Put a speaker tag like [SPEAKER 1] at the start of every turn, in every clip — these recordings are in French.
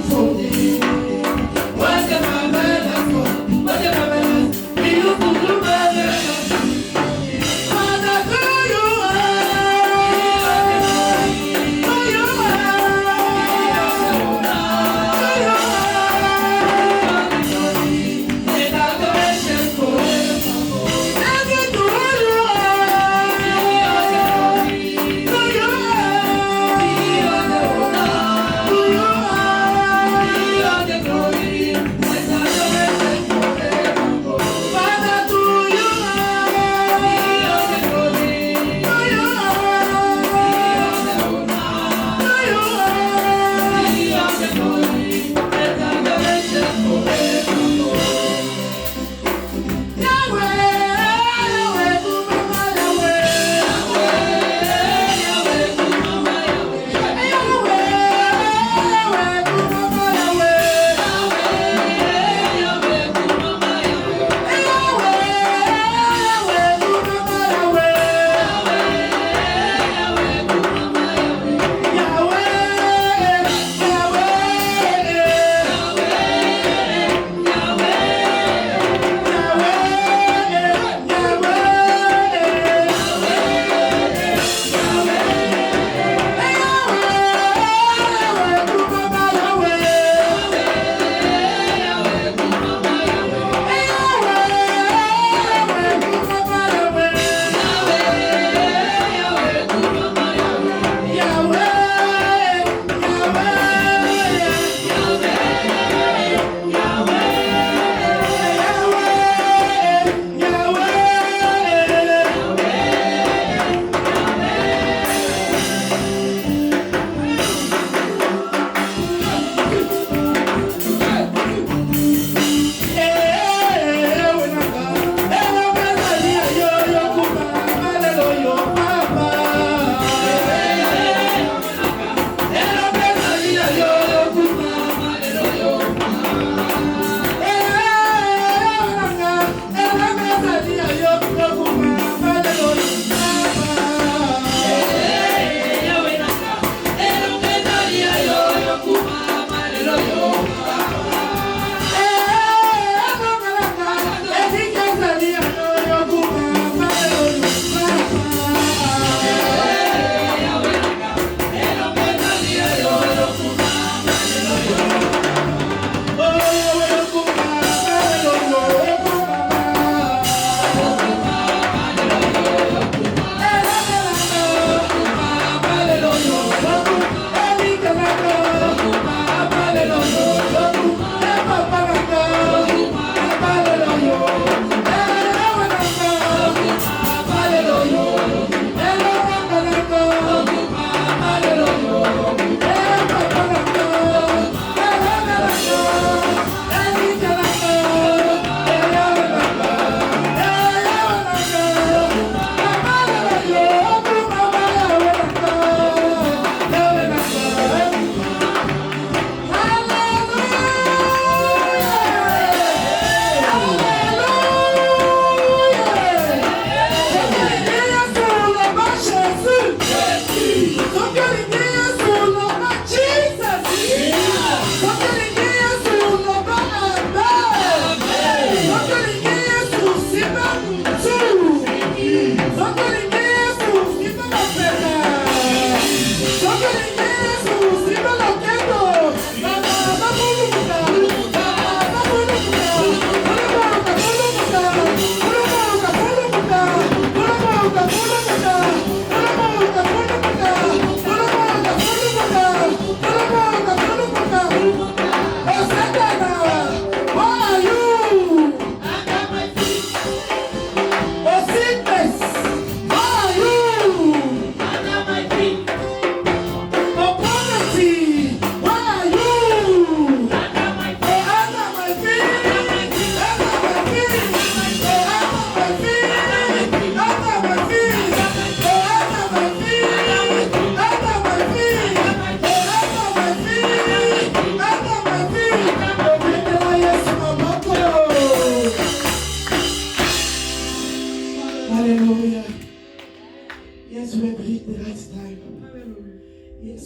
[SPEAKER 1] For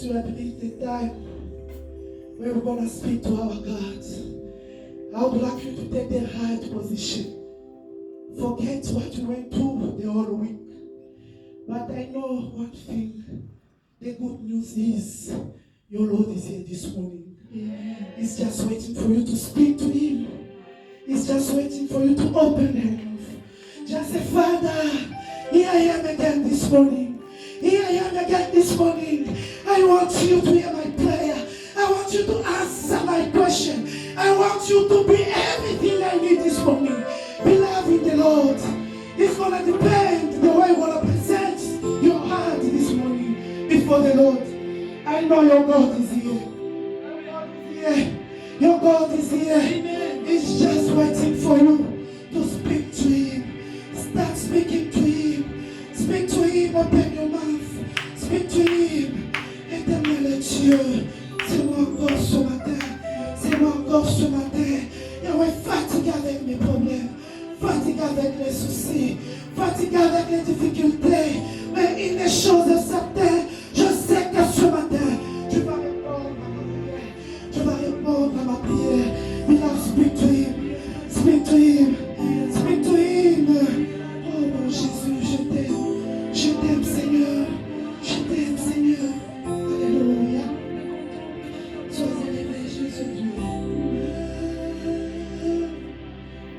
[SPEAKER 1] to repeat the time where we're going to speak to our God. I would like you to take the right position. Forget what you went through the whole week. But I know one thing. The good news is your Lord is here this morning. He's just waiting for you to speak to Him. He's just waiting for you to open Him. Just say, Father, here I am again this morning. Here I am again this morning. I want you to hear my prayer. I want you to answer my question. I want you to be everything I need this morning. Beloved in the Lord, it's going to depend the way you want to present your heart this morning before the Lord. I know your God is here. Your God is here. Amen. He's just waiting for you to speak to Him. Start speaking to Him. Speak to Him. Open your mouth. Speak to Him. Éternel Dieu, c'est moi encore ce matin. C'est moi encore ce matin. Yahweh, fatigué avec mes problèmes. Fatigué avec les soucis. Fatigué avec les difficultés. Mais une chose est certaine. Je sais que ce matin, tu vas répondre à ma prière. Tu vas répondre à ma prière. Beloved, speak to Him. Speak to Him. Speak to Him. Oh mon Jésus, je t'aime. Je t'aime, Seigneur. Je t'aime, Seigneur. Alléluia. Sois élevé, Jésus.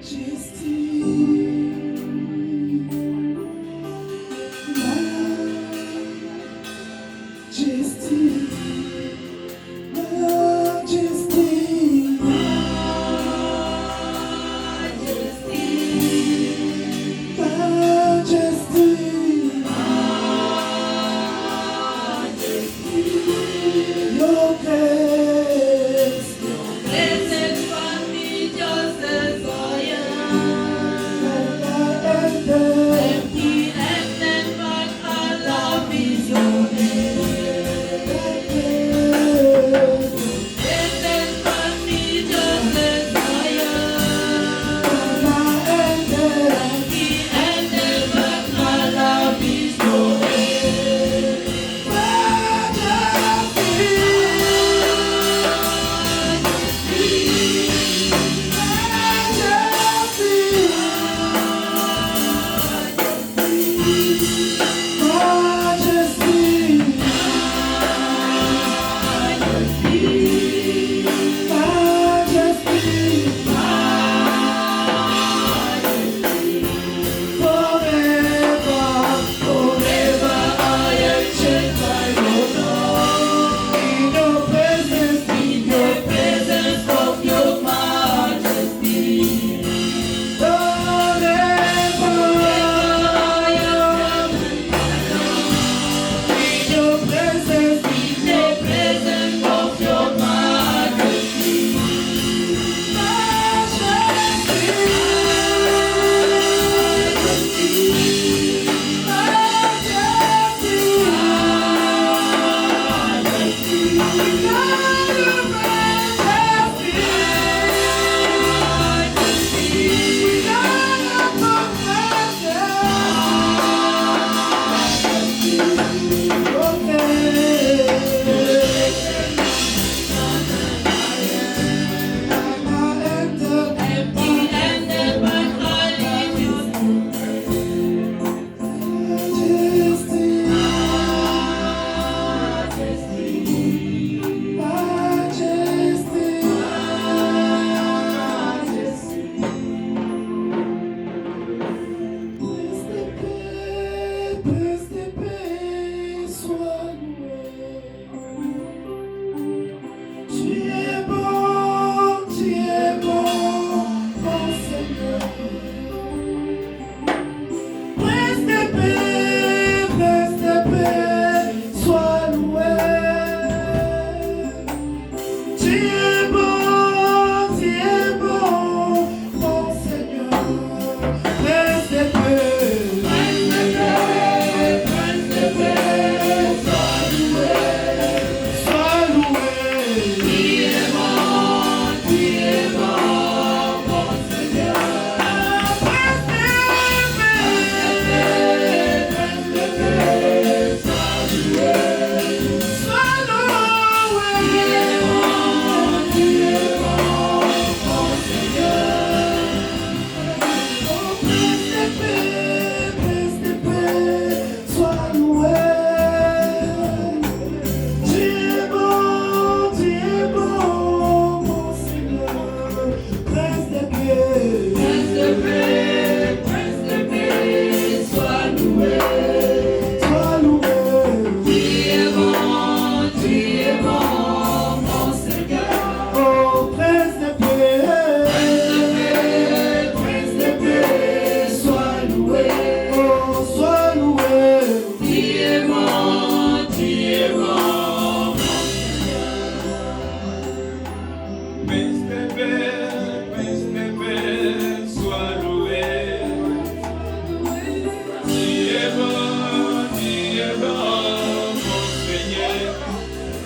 [SPEAKER 1] J'estime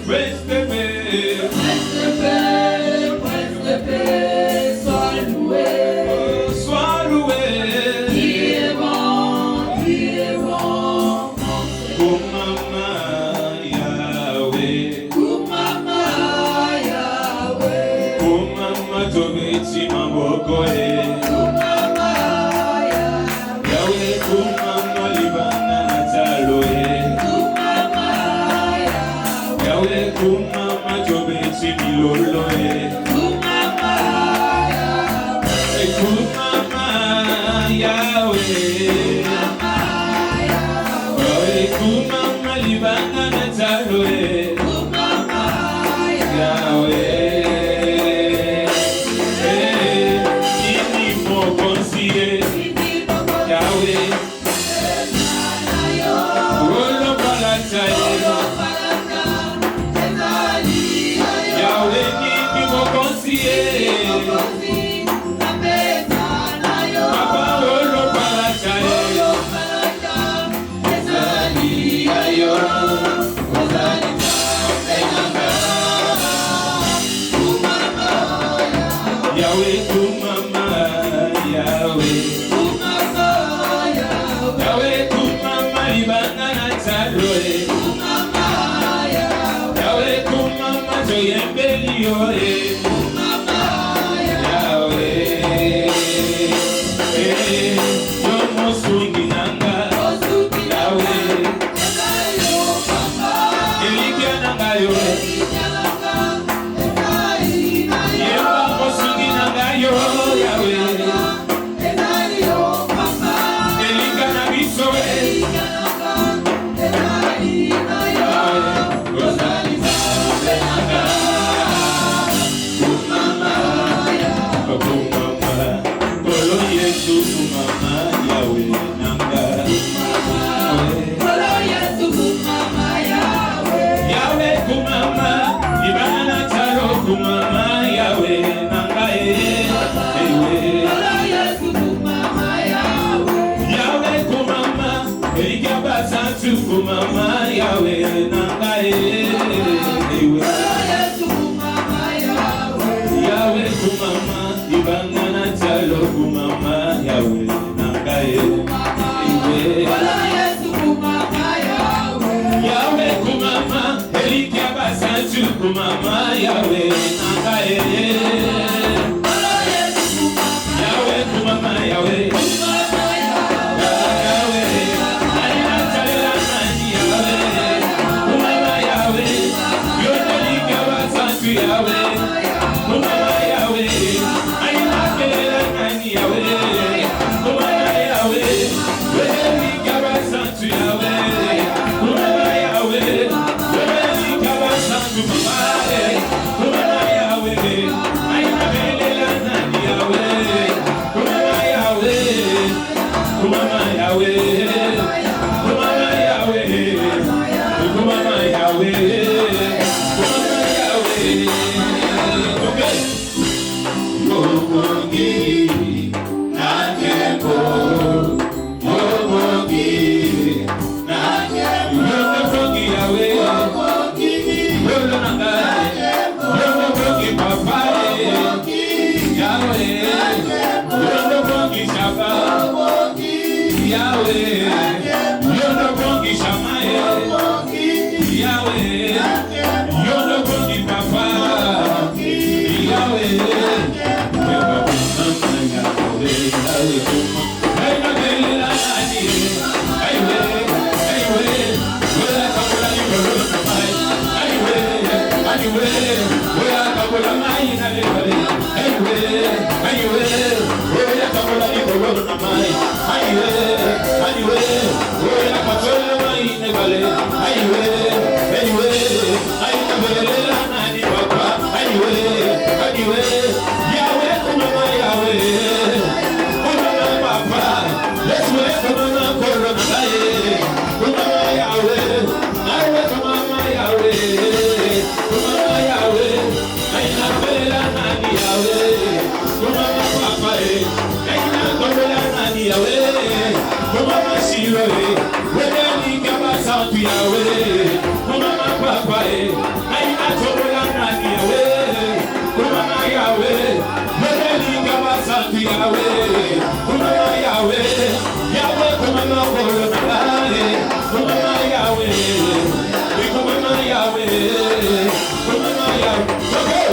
[SPEAKER 2] Prince de paix,
[SPEAKER 1] sois loué.
[SPEAKER 2] sois loué.
[SPEAKER 1] Qui est bon,
[SPEAKER 2] Kumama Yahweh,
[SPEAKER 1] Kumama Yahweh,
[SPEAKER 2] Kumama Tobeti Mabokoe,
[SPEAKER 1] Kumama Yahweh,
[SPEAKER 2] Yahweh Kumama Libana Nataloe,
[SPEAKER 1] Kumama Yahweh,
[SPEAKER 2] Yahweh Kumama Tobeti Miloloe,
[SPEAKER 1] Kumama Yahweh,
[SPEAKER 2] Kumama Yahweh, Yahweh Kumama Libana Nataloe,
[SPEAKER 1] Kumama
[SPEAKER 2] Yahweh. Yahweh, Olo Palatae, Yahweh ni mo consier, Papa Olo Palatae, Ayo, Yahweh Kumama Yahweh, Yahweh Kumama Libana Nataloe, Yahweh Kumama Joyembelioe, Yahweh, Yomo Sunginanga, Yahweh, Elikia Nangayo, Yemo Sunginanga yo, Yahweh, Elika Nabisoe, Kumama Yahweh Nangae, Yahweh Kumama Ibangana Chalo Kumama Yahweh Nangae, Yahweh Kumama Elikia Basanchu Kumama Yahweh Nangae, Yahweh Kumama Yahweh. Yahweh, Kumama Yahweh, Aina Kela Nani Yahweh, Kumama Yahweh, Weli Kabasantu Yahweh, Kumama Yahweh, Weli Kabasantu Kumare, Kumama Yahweh, Aina Kela Nani Yahweh, Kumama Yahweh, Kumama Yahweh, Kumama Yahweh, Kumama Yahweh. Yahweh, santu Yahweh, Kumama Yahweh, Yahweh Kumama Koromai, Kumama Yahweh, Kumama Yahweh, Kumama Yahweh. Okay.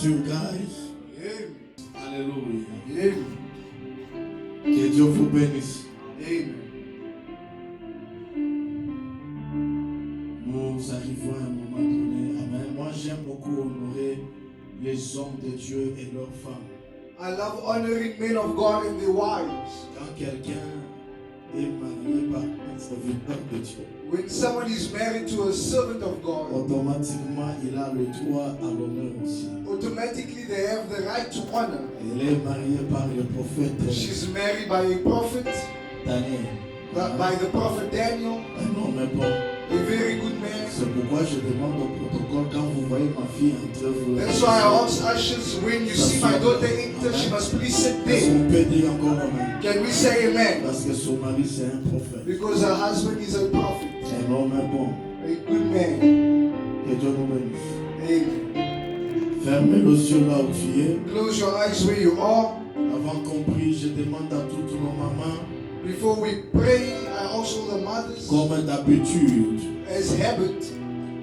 [SPEAKER 3] You guys. Alléluia. Que Dieu vous bénisse. Nous arrivons à un moment donné. Amen. Moi, j'aime beaucoup honorer les hommes de Dieu et leurs femmes.
[SPEAKER 1] I love honoring men of God and their wives.
[SPEAKER 3] Quand quelqu'un est marié par un serviteur de Dieu,
[SPEAKER 1] when someone is married to a servant of God,
[SPEAKER 3] automatiquement il a le droit à l'honneur aussi.
[SPEAKER 1] Automatically they have the right to honor.
[SPEAKER 3] Elle est mariée par le prophète.
[SPEAKER 1] She's married by a prophet.
[SPEAKER 3] Daniel.
[SPEAKER 1] By the prophet Daniel.
[SPEAKER 3] Un homme bon.
[SPEAKER 1] A very good man.
[SPEAKER 3] C'est pourquoi je demande au protocole quand vous voyez ma fille entrer, vous.
[SPEAKER 1] That's why I ask ushers, when you see my daughter enter, she must please sit there.
[SPEAKER 3] On peut dire encore amen.
[SPEAKER 1] Can we say amen?
[SPEAKER 3] Parce que son mari c'est un prophète.
[SPEAKER 1] Because her husband is a prophet.
[SPEAKER 3] Un homme bon.
[SPEAKER 1] A good man.
[SPEAKER 3] Que Dieu nous bénisse.
[SPEAKER 1] Amen.
[SPEAKER 3] Fermez les yeux là où tu es.
[SPEAKER 1] Close your eyes where you are.
[SPEAKER 3] Avant qu'on prie, je demande à toutes nos mamans.
[SPEAKER 1] Before we pray, I also the mothers.
[SPEAKER 3] Comme d'habitude.
[SPEAKER 1] As habit.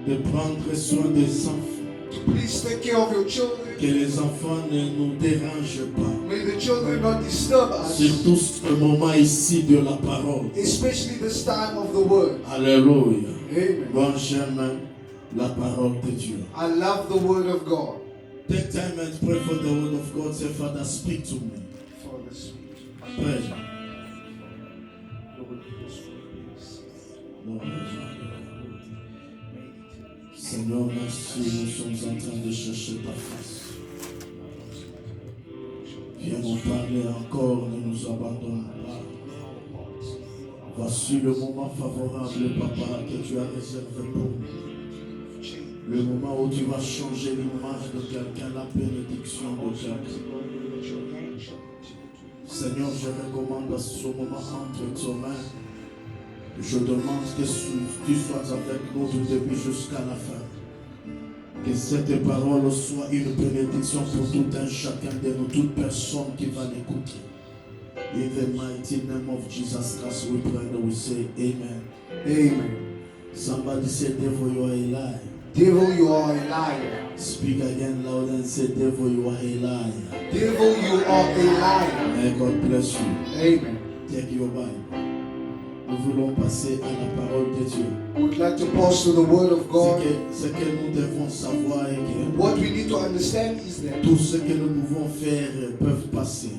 [SPEAKER 3] De prendre soin des enfants.
[SPEAKER 1] To please take care of your children.
[SPEAKER 3] Que les enfants ne nous dérangent pas.
[SPEAKER 1] May the children not disturb us.
[SPEAKER 3] Surtout ce moment ici de la parole.
[SPEAKER 1] Especially this time of the word.
[SPEAKER 3] Alléluia.
[SPEAKER 1] Amen.
[SPEAKER 3] Bon, j'aime la parole de Dieu.
[SPEAKER 1] I love the word of God.
[SPEAKER 3] Take time and pray for the word of God. Say, Father, speak to me.
[SPEAKER 1] Father, speak.
[SPEAKER 3] Pray. Seigneur, merci, nous sommes en train de chercher ta face. Viens nous parler encore, ne nous abandonne pas. Voici le moment favorable, Papa, que tu as réservé pour nous. Le moment où tu vas changer l'image de quelqu'un, la bénédiction de quelqu'un. Seigneur, je recommande ce moment entre tes mains. Je demande que tu sois avec nous du début jusqu'à la fin. Que cette parole soit une bénédiction pour tout un chacun de nous, toute personne qui va l'écouter. In the mighty name of Jesus Christ, we pray and we say amen.
[SPEAKER 1] Amen.
[SPEAKER 3] Somebody say, devil, you are a lie.
[SPEAKER 1] Devil, you are a liar.
[SPEAKER 3] Speak again loud and say, devil, you are a liar.
[SPEAKER 1] Devil, you are a liar.
[SPEAKER 3] May God bless you.
[SPEAKER 1] Amen.
[SPEAKER 3] Take your Bible. Nous voulons passer à la parole de Dieu.
[SPEAKER 1] We would like to pass to the word of God.
[SPEAKER 3] Ce que nous devons savoir est que
[SPEAKER 1] what we need to understand is that
[SPEAKER 3] tout ce que nous pouvons faire peuvent passer.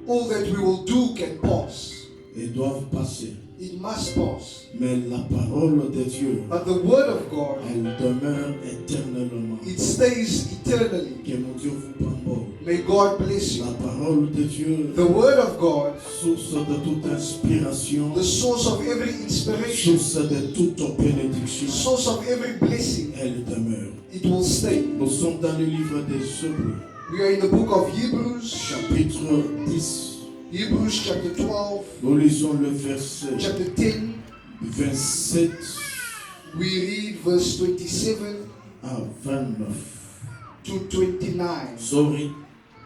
[SPEAKER 1] All that we will do can pass.
[SPEAKER 3] Et doivent passer.
[SPEAKER 4] it must pass.
[SPEAKER 3] Mais la parole de Dieu,
[SPEAKER 4] But the word of God,
[SPEAKER 3] elle demeure éternellement.
[SPEAKER 4] it stays eternally.
[SPEAKER 3] Que mon Dieu vous prenne.
[SPEAKER 4] May God bless you.
[SPEAKER 3] La parole de Dieu,
[SPEAKER 4] The word of God,
[SPEAKER 3] source de toute inspiration,
[SPEAKER 4] the source of every inspiration,
[SPEAKER 3] source de toute bénédiction,
[SPEAKER 4] source of every blessing,
[SPEAKER 3] elle demeure.
[SPEAKER 4] it will stay.
[SPEAKER 3] Nous sommes dans le livre des Hébreux,
[SPEAKER 4] We are in the book of Hebrews,
[SPEAKER 3] chapitre 10.
[SPEAKER 4] Hebrews chapter 12,
[SPEAKER 3] Nous lisons le verset
[SPEAKER 4] chapter 10.
[SPEAKER 3] 27
[SPEAKER 4] We read verse 27
[SPEAKER 3] à 29.
[SPEAKER 4] to 29.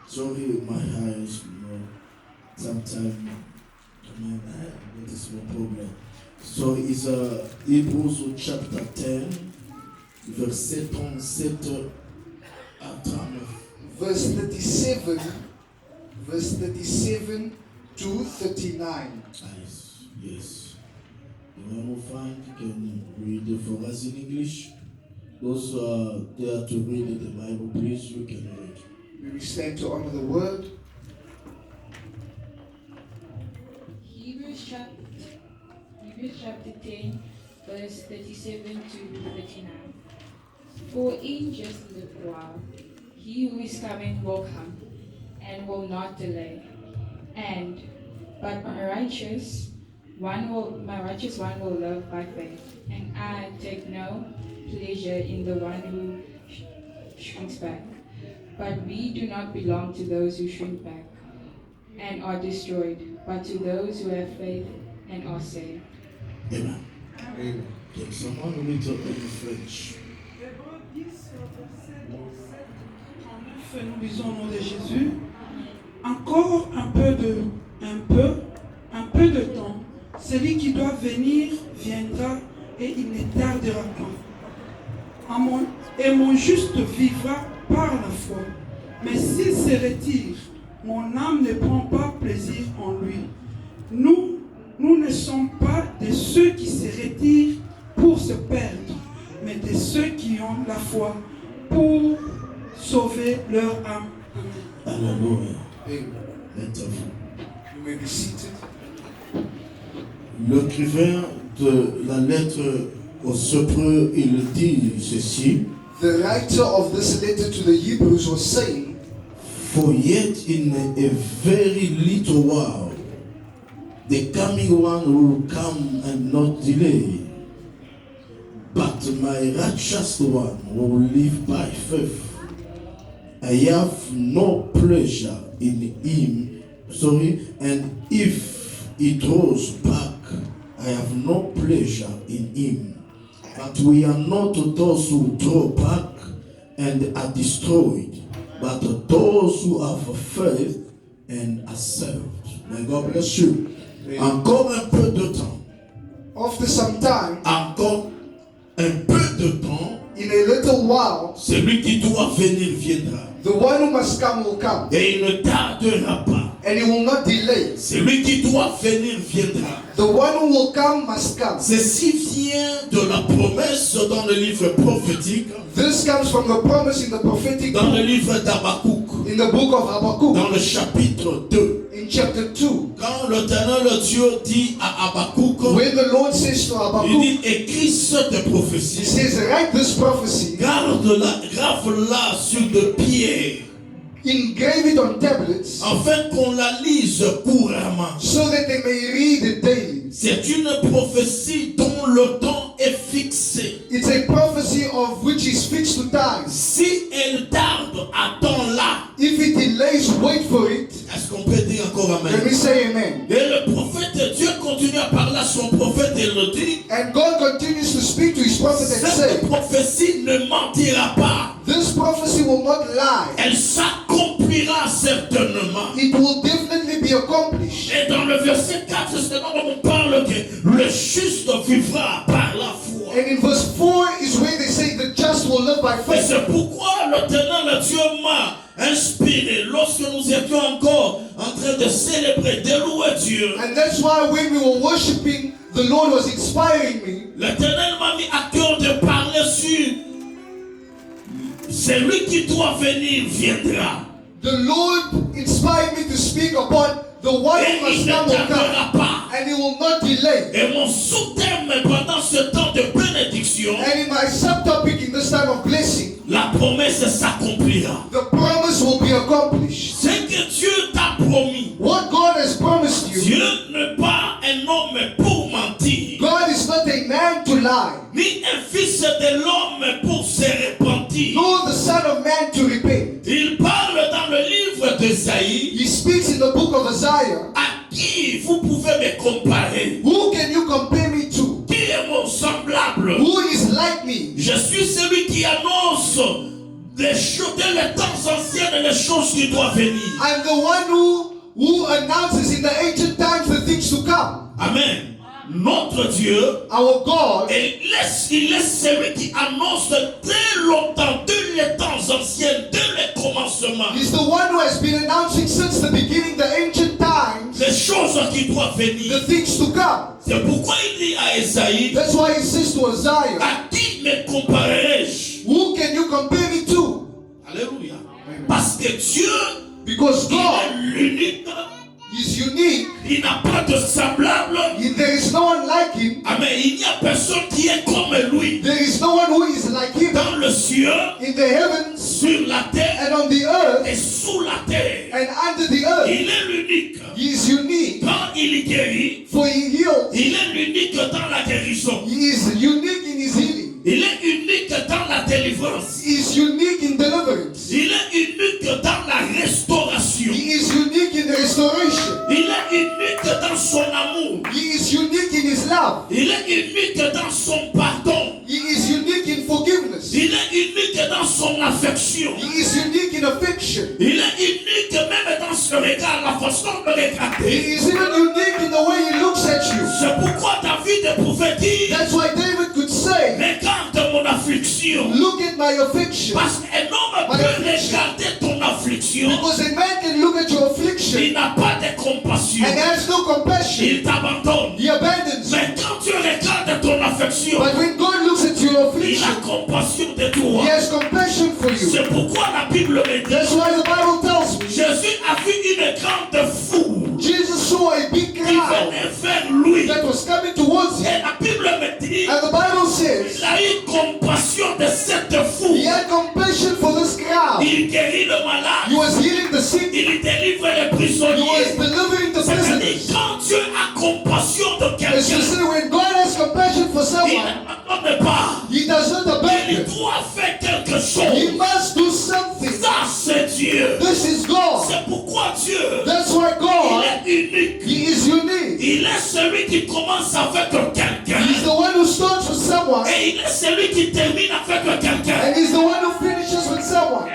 [SPEAKER 3] Sorry, my eyes, sometimes, that is my problem. So it's Hebrews chapter 10, verset 37 à 39.
[SPEAKER 4] Verse 37 to 39.
[SPEAKER 3] Yes. The one who find can read it for us in English. Those who are there to read the Bible, please, you can read.
[SPEAKER 4] We will stand to honor the word.
[SPEAKER 5] Hebrews chapter 10, verse 37 to 39. For in just a little while, he who is coming will come, and will not delay. But my righteous one will live by faith, and I take no pleasure in the one who shrinks back. But we do not belong to those who shrink back and are destroyed, but to those who have faith and are saved.
[SPEAKER 3] Amen.
[SPEAKER 4] Amen.
[SPEAKER 3] Can someone read it in French?
[SPEAKER 1] Hébreux 10, verset 37, 39, nous lisons au nom de Jésus. Encore un peu de temps, celui qui doit venir viendra et il ne tardera pas. Et mon juste vivra par la foi. Mais s'il se retire, mon âme ne prend pas plaisir en lui. Nous ne sommes pas de ceux qui se retirent pour se perdre, mais de ceux qui ont la foi pour sauver leur âme.
[SPEAKER 3] Alléluia.
[SPEAKER 4] Amen.
[SPEAKER 3] Mettez-vous.
[SPEAKER 4] You may be seated.
[SPEAKER 3] L'écrivain de la lettre aux Hébreux, il dit ceci.
[SPEAKER 4] The writer of this letter to the Hebrews was saying,
[SPEAKER 3] For yet in a very little while, the coming one will come and not delay. But my righteous one will live by faith. I have no pleasure in him. And if he draws back, I have no pleasure in him. But we are not those who draw back and are destroyed, but those who have faith and are saved. May God bless you. Encore un peu de temps.
[SPEAKER 4] after some time,
[SPEAKER 3] Encore un peu de temps.
[SPEAKER 4] in a little while,
[SPEAKER 3] Celui qui doit venir viendra.
[SPEAKER 4] the one who must come will come,
[SPEAKER 3] Et il ne tardera pas.
[SPEAKER 4] and he will not delay.
[SPEAKER 3] Celui qui doit venir viendra.
[SPEAKER 4] The one who will come must come.
[SPEAKER 3] Ceci vient de la promesse dans le livre prophétique,
[SPEAKER 4] This comes from the promise in the prophetic
[SPEAKER 3] dans le
[SPEAKER 4] book,
[SPEAKER 3] livre d'Habakkuk,
[SPEAKER 4] in the book of Habakkuk,
[SPEAKER 3] dans le chapitre 2.
[SPEAKER 4] in chapter 2,
[SPEAKER 3] Quand l'Éternel Dieu dit à Habakkuk,
[SPEAKER 4] where the Lord says to
[SPEAKER 3] il
[SPEAKER 4] Habakkuk,
[SPEAKER 3] dit écris cette
[SPEAKER 4] he
[SPEAKER 3] prophétie,
[SPEAKER 4] says, write this prophecy,
[SPEAKER 3] garde-la, grave-la sur de pierres,
[SPEAKER 4] engrave it on tablets,
[SPEAKER 3] afin qu'on la lise couramment.
[SPEAKER 4] so that they may read it daily.
[SPEAKER 3] C'est une prophétie dont le temps est fixé.
[SPEAKER 4] It's a prophecy of which is fixed to time.
[SPEAKER 3] Si elle tarde, attends-la.
[SPEAKER 4] If it delays, wait for it.
[SPEAKER 3] Est-ce qu'on peut dire encore
[SPEAKER 4] Let
[SPEAKER 3] amen?
[SPEAKER 4] me say amen.
[SPEAKER 3] Et le prophète, Dieu continue à parler à son prophète et le dit,
[SPEAKER 4] And God continues to speak to his prophet and say,
[SPEAKER 3] cette prophétie ne mentira pas.
[SPEAKER 4] this prophecy will not lie.
[SPEAKER 3] Elle s'accomplira certainement.
[SPEAKER 4] It will definitely be accomplished.
[SPEAKER 3] Et dans le verset 4, c'est là où on parle que le juste vivra par la foi.
[SPEAKER 4] And in verse 4 is where they say the just will live by
[SPEAKER 3] Et
[SPEAKER 4] faith.
[SPEAKER 3] c'est pourquoi l'Éternel Dieu m'a inspiré lorsque nous étions encore en train de célébrer, de louer Dieu.
[SPEAKER 4] And that's why when we were worshiping, the Lord was inspiring me.
[SPEAKER 3] L'Éternel m'a mis à cœur de parler sur celui qui doit venir viendra.
[SPEAKER 4] The Lord inspired me to speak about The one
[SPEAKER 2] Et
[SPEAKER 4] who
[SPEAKER 2] il
[SPEAKER 4] must
[SPEAKER 2] ne
[SPEAKER 4] come will come.
[SPEAKER 2] tardera pas.
[SPEAKER 4] And he will not delay.
[SPEAKER 2] Et mon sous-thème pendant ce temps de bénédiction,
[SPEAKER 4] And in my subtopic in this time of blessing,
[SPEAKER 2] la promesse s'accomplira.
[SPEAKER 4] the promise will be accomplished.
[SPEAKER 2] Ce que Dieu t'a promis.
[SPEAKER 4] What God has promised you,
[SPEAKER 2] Dieu n'est pas un homme pour mentir,
[SPEAKER 4] God is not a man to lie,
[SPEAKER 2] ni un fils de l'homme pour se repentir.
[SPEAKER 4] nor the Son of Man to repent.
[SPEAKER 2] Il parle dans le livre d'Ésaïe,
[SPEAKER 4] He speaks in the book of Isaiah.
[SPEAKER 2] à qui vous pouvez me comparer?
[SPEAKER 4] Who can you compare me to?
[SPEAKER 2] Qui est mon semblable?
[SPEAKER 4] Who is like me?
[SPEAKER 2] Je suis celui qui annonce des choses, dès les temps anciens, les choses qui doivent venir.
[SPEAKER 4] I'm the one who announces in the ancient times the things to come.
[SPEAKER 2] Amen. Notre Dieu,
[SPEAKER 4] Our God,
[SPEAKER 2] il est celui qui annonce dès longtemps, dès les temps anciens, dès les commencements,
[SPEAKER 4] is the one who has been announcing since the beginning, the ancient times,
[SPEAKER 2] les choses qui doivent venir.
[SPEAKER 4] the things to come.
[SPEAKER 2] C'est pourquoi il dit à Esaïe,
[SPEAKER 4] That's why he says to Isaiah,
[SPEAKER 2] à qui me comparerai-je?
[SPEAKER 4] who can you compare me to?
[SPEAKER 2] Alléluia. Parce que Dieu,
[SPEAKER 4] Because
[SPEAKER 2] il
[SPEAKER 4] God
[SPEAKER 2] est l'unique,
[SPEAKER 4] is unique.
[SPEAKER 2] il n'a pas de semblable.
[SPEAKER 4] There is no one like him.
[SPEAKER 2] Amen. Il n'y a personne qui est comme lui.
[SPEAKER 4] There is no one who is like him
[SPEAKER 2] Dans le ciel,
[SPEAKER 4] in the heavens
[SPEAKER 2] sur la terre
[SPEAKER 4] and on the earth
[SPEAKER 2] et sous la terre.
[SPEAKER 4] and under the earth.
[SPEAKER 2] Il est l'unique.
[SPEAKER 4] He is unique,
[SPEAKER 2] Quand il guérit,
[SPEAKER 4] for he heals.
[SPEAKER 2] il est l'unique dans la guérison.
[SPEAKER 4] He is unique in his healing.
[SPEAKER 2] Il est unique dans la délivrance.
[SPEAKER 4] He is unique in deliverance.
[SPEAKER 2] Il est unique dans la restauration.
[SPEAKER 4] He is unique in restoration.
[SPEAKER 2] Il est unique dans son amour.
[SPEAKER 4] He is unique in his love.
[SPEAKER 2] Il est unique dans son pardon.
[SPEAKER 4] He is unique in forgiveness.
[SPEAKER 2] Il est unique dans son affection.
[SPEAKER 4] He is unique in affection.
[SPEAKER 2] Il est unique même dans ce regard, la façon de
[SPEAKER 4] He
[SPEAKER 2] regarder.
[SPEAKER 4] is even unique in the way he looks at you.
[SPEAKER 2] C'est pourquoi David pouvait dire,
[SPEAKER 4] That's why David could say,
[SPEAKER 2] regarde mon affliction.
[SPEAKER 4] look at my affliction.
[SPEAKER 2] Parce qu'un homme peut regarder ton affliction.
[SPEAKER 4] Because a man can look at your affliction
[SPEAKER 2] Il n'a pas de compassion.
[SPEAKER 4] and has no compassion.
[SPEAKER 2] Il t'abandonne.
[SPEAKER 4] He abandons you.
[SPEAKER 2] Mais quand tu regardes ton affliction,
[SPEAKER 4] But when God looks at your
[SPEAKER 2] il a
[SPEAKER 4] affliction,
[SPEAKER 2] compassion de toi.
[SPEAKER 4] he has compassion for you.
[SPEAKER 2] C'est pourquoi la Bible me dit,
[SPEAKER 4] That's why the Bible tells me,
[SPEAKER 2] Jésus a vu une grande foule
[SPEAKER 4] Jesus saw a big
[SPEAKER 2] qui
[SPEAKER 4] crowd
[SPEAKER 2] venait vers lui.
[SPEAKER 4] that was coming towards him.
[SPEAKER 2] Et la Bible me dit,
[SPEAKER 4] And the Bible says,
[SPEAKER 2] il a eu compassion de cette foule.
[SPEAKER 4] he had compassion for this crowd.
[SPEAKER 2] Il guérit le
[SPEAKER 4] He
[SPEAKER 2] malade.
[SPEAKER 4] was healing the sick.
[SPEAKER 2] Il délivre les
[SPEAKER 4] He was
[SPEAKER 2] prisonniers.
[SPEAKER 4] delivering the
[SPEAKER 2] C'est-à-dire,
[SPEAKER 4] prisoners.
[SPEAKER 2] quand Dieu a compassion de
[SPEAKER 4] As you
[SPEAKER 2] quelqu'un,
[SPEAKER 4] see, when God has compassion for
[SPEAKER 2] il
[SPEAKER 4] someone,
[SPEAKER 2] n'abandonne pas.
[SPEAKER 4] he does not
[SPEAKER 2] Il
[SPEAKER 4] abandon.
[SPEAKER 2] doit faire quelque
[SPEAKER 4] He
[SPEAKER 2] chose.
[SPEAKER 4] must do something.
[SPEAKER 2] Ça, c'est Dieu.
[SPEAKER 4] This is God.
[SPEAKER 2] C'est pourquoi Dieu,
[SPEAKER 4] That's why
[SPEAKER 2] il
[SPEAKER 4] God,
[SPEAKER 2] est unique.
[SPEAKER 4] he is unique.
[SPEAKER 2] Il est celui qui commence avec quelqu'un.
[SPEAKER 4] He's the one who starts with someone,
[SPEAKER 2] Et il est celui qui termine avec quelqu'un.
[SPEAKER 4] and he's the one who finishes with someone.